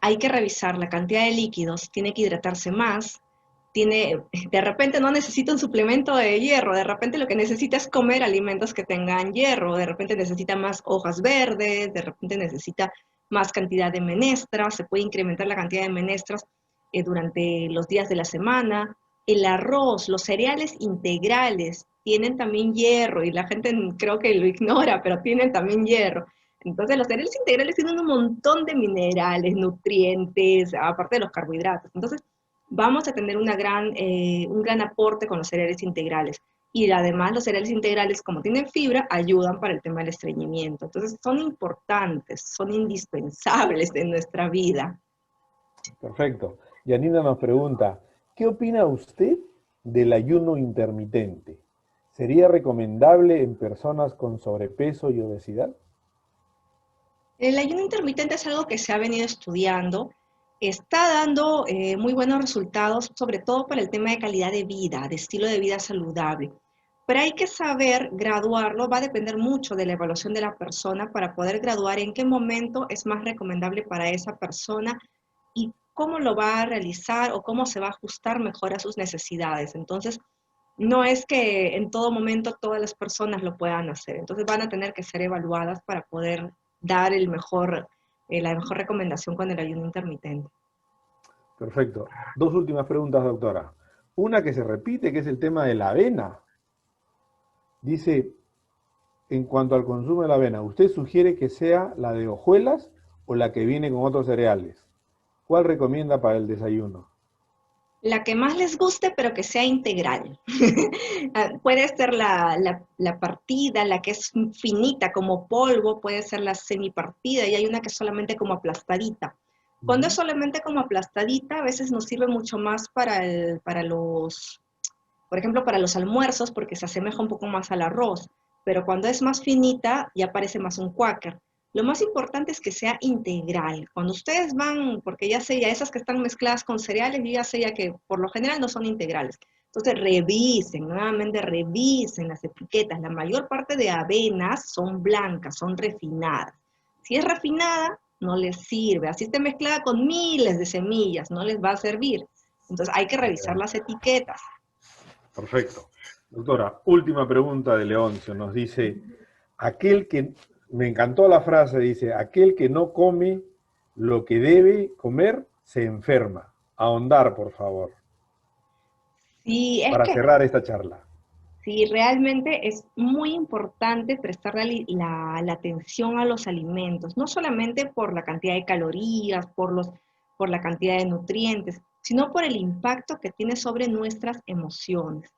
S2: Hay que revisar la cantidad de líquidos, tiene que hidratarse más, de repente no necesita un suplemento de hierro, de repente lo que necesita es comer alimentos que tengan hierro, de repente necesita más hojas verdes, de repente necesita más cantidad de menestras, se puede incrementar la cantidad de menestras durante los días de la semana. El arroz, los cereales integrales tienen también hierro y la gente creo que lo ignora, pero tienen también hierro. Entonces los cereales integrales tienen un montón de minerales, nutrientes, aparte de los carbohidratos. Entonces vamos a tener un gran aporte con los cereales integrales. Y además los cereales integrales, como tienen fibra, ayudan para el tema del estreñimiento. Entonces son importantes, son indispensables en nuestra vida.
S1: Perfecto. Yanina nos pregunta, ¿qué opina usted del ayuno intermitente? ¿Sería recomendable en personas con sobrepeso y obesidad?
S2: El ayuno intermitente es algo que se ha venido estudiando, está dando muy buenos resultados, sobre todo para el tema de calidad de vida, de estilo de vida saludable. Pero hay que saber graduarlo, va a depender mucho de la evaluación de la persona para poder graduar en qué momento es más recomendable para esa persona y cómo lo va a realizar o cómo se va a ajustar mejor a sus necesidades. Entonces, no es que en todo momento todas las personas lo puedan hacer. Entonces van a tener que ser evaluadas para poder dar la mejor recomendación con el ayuno intermitente.
S1: Perfecto. Dos últimas preguntas, doctora. Una que se repite, que es el tema de la avena. Dice, en cuanto al consumo de la avena, ¿usted sugiere que sea la de hojuelas o la que viene con otros cereales? ¿Cuál recomienda para el desayuno?
S2: La que más les guste, pero que sea integral. Puede ser la partida, la que es finita como polvo, puede ser la semipartida y hay una que es solamente como aplastadita. Cuando es
S1: Ujú.
S2: solamente como aplastadita, a veces nos sirve mucho más por ejemplo, para los almuerzos, porque se asemeja un poco más al arroz, pero cuando es más finita, ya parece más un quaker. Lo más importante es que sea integral. Cuando ustedes van, porque ya sé, ya esas que están mezcladas con cereales, yo ya sé ya que por lo general no son integrales. Entonces revisen, nuevamente revisen las etiquetas. La mayor parte de avenas son blancas, son refinadas. Si es refinada, no les sirve. Así esté mezclada con miles de semillas, no les va a servir. Entonces hay que revisar las etiquetas.
S1: Perfecto. Doctora, última pregunta de Leoncio. Nos dice, aquel que, me encantó la frase, dice, aquel que no come lo que debe comer, se enferma. Ahondar, por favor,
S2: Sí, es
S1: para
S2: que
S1: cerrar esta charla.
S2: sí, realmente es muy importante prestar la atención a los alimentos, no solamente por la cantidad de calorías, por la cantidad de nutrientes, sino por el impacto que tiene sobre nuestras emociones.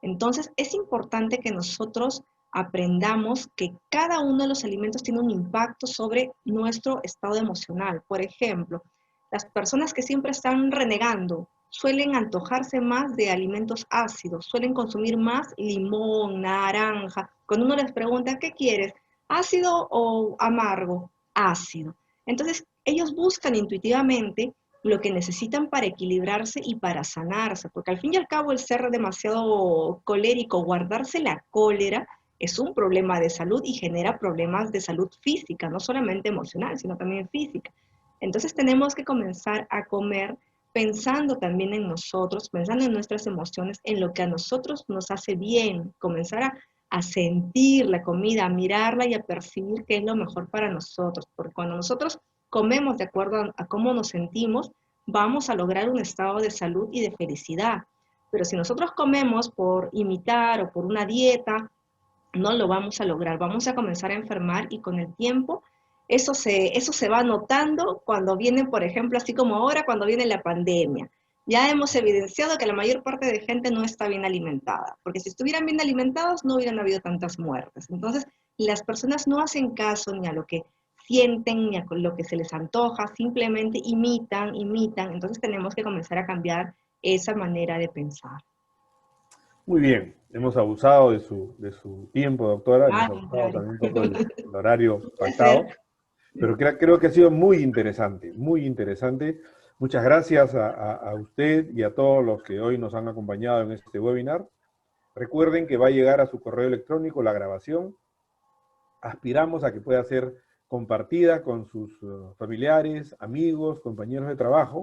S2: Entonces, es importante que nosotros aprendamos que cada uno de los alimentos tiene un impacto sobre nuestro estado emocional. Por ejemplo, las personas que siempre están renegando suelen antojarse más de alimentos ácidos, suelen consumir más limón, naranja. Cuando uno les pregunta, ¿qué quieres? ¿Ácido o amargo? Ácido. Entonces, ellos buscan intuitivamente lo que necesitan para equilibrarse y para sanarse, porque al fin y al cabo el ser demasiado colérico, guardarse la cólera, es un problema de salud y genera problemas de salud física, no solamente emocional, sino también física. Entonces tenemos que comenzar a comer pensando también en nosotros, pensando en nuestras emociones, en lo que a nosotros nos hace bien, comenzar a sentir la comida, a mirarla y a percibir qué es lo mejor para nosotros, porque cuando nosotros comemos de acuerdo a cómo nos sentimos, vamos a lograr un estado de salud y de felicidad. Pero si nosotros comemos por imitar o por una dieta, no lo vamos a lograr, vamos a comenzar a enfermar y con el tiempo eso se va notando cuando viene, por ejemplo, así como ahora, cuando viene la pandemia. Ya hemos evidenciado que la mayor parte de gente no está bien alimentada, porque si estuvieran bien alimentados no hubieran habido tantas muertes. Entonces, las personas no hacen caso ni a lo que sienten ni a lo que se les antoja, simplemente imitan. Entonces tenemos que comenzar a cambiar esa manera de pensar.
S1: Muy bien, hemos abusado de su tiempo, doctora, hemos
S2: Al
S1: abusado
S2: contrario.
S1: también un poco del horario
S2: Un placer.
S1: pactado, pero creo que ha sido muy interesante, muy interesante. Muchas gracias a usted y a todos los que hoy nos han acompañado en este webinar. Recuerden que va a llegar a su correo electrónico la grabación. Aspiramos a que pueda ser compartida con sus familiares, amigos, compañeros de trabajo,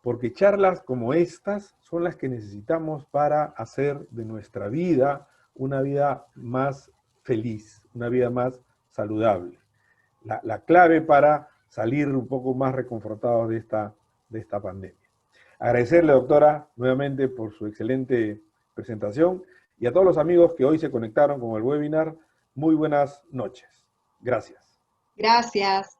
S1: porque charlas como estas son las que necesitamos para hacer de nuestra vida una vida más feliz, una vida más saludable. La clave para salir un poco más reconfortados de esta pandemia. Agradecerle, doctora, nuevamente por su excelente presentación y a todos los amigos que hoy se conectaron con el webinar, muy buenas noches. Gracias.
S2: Gracias.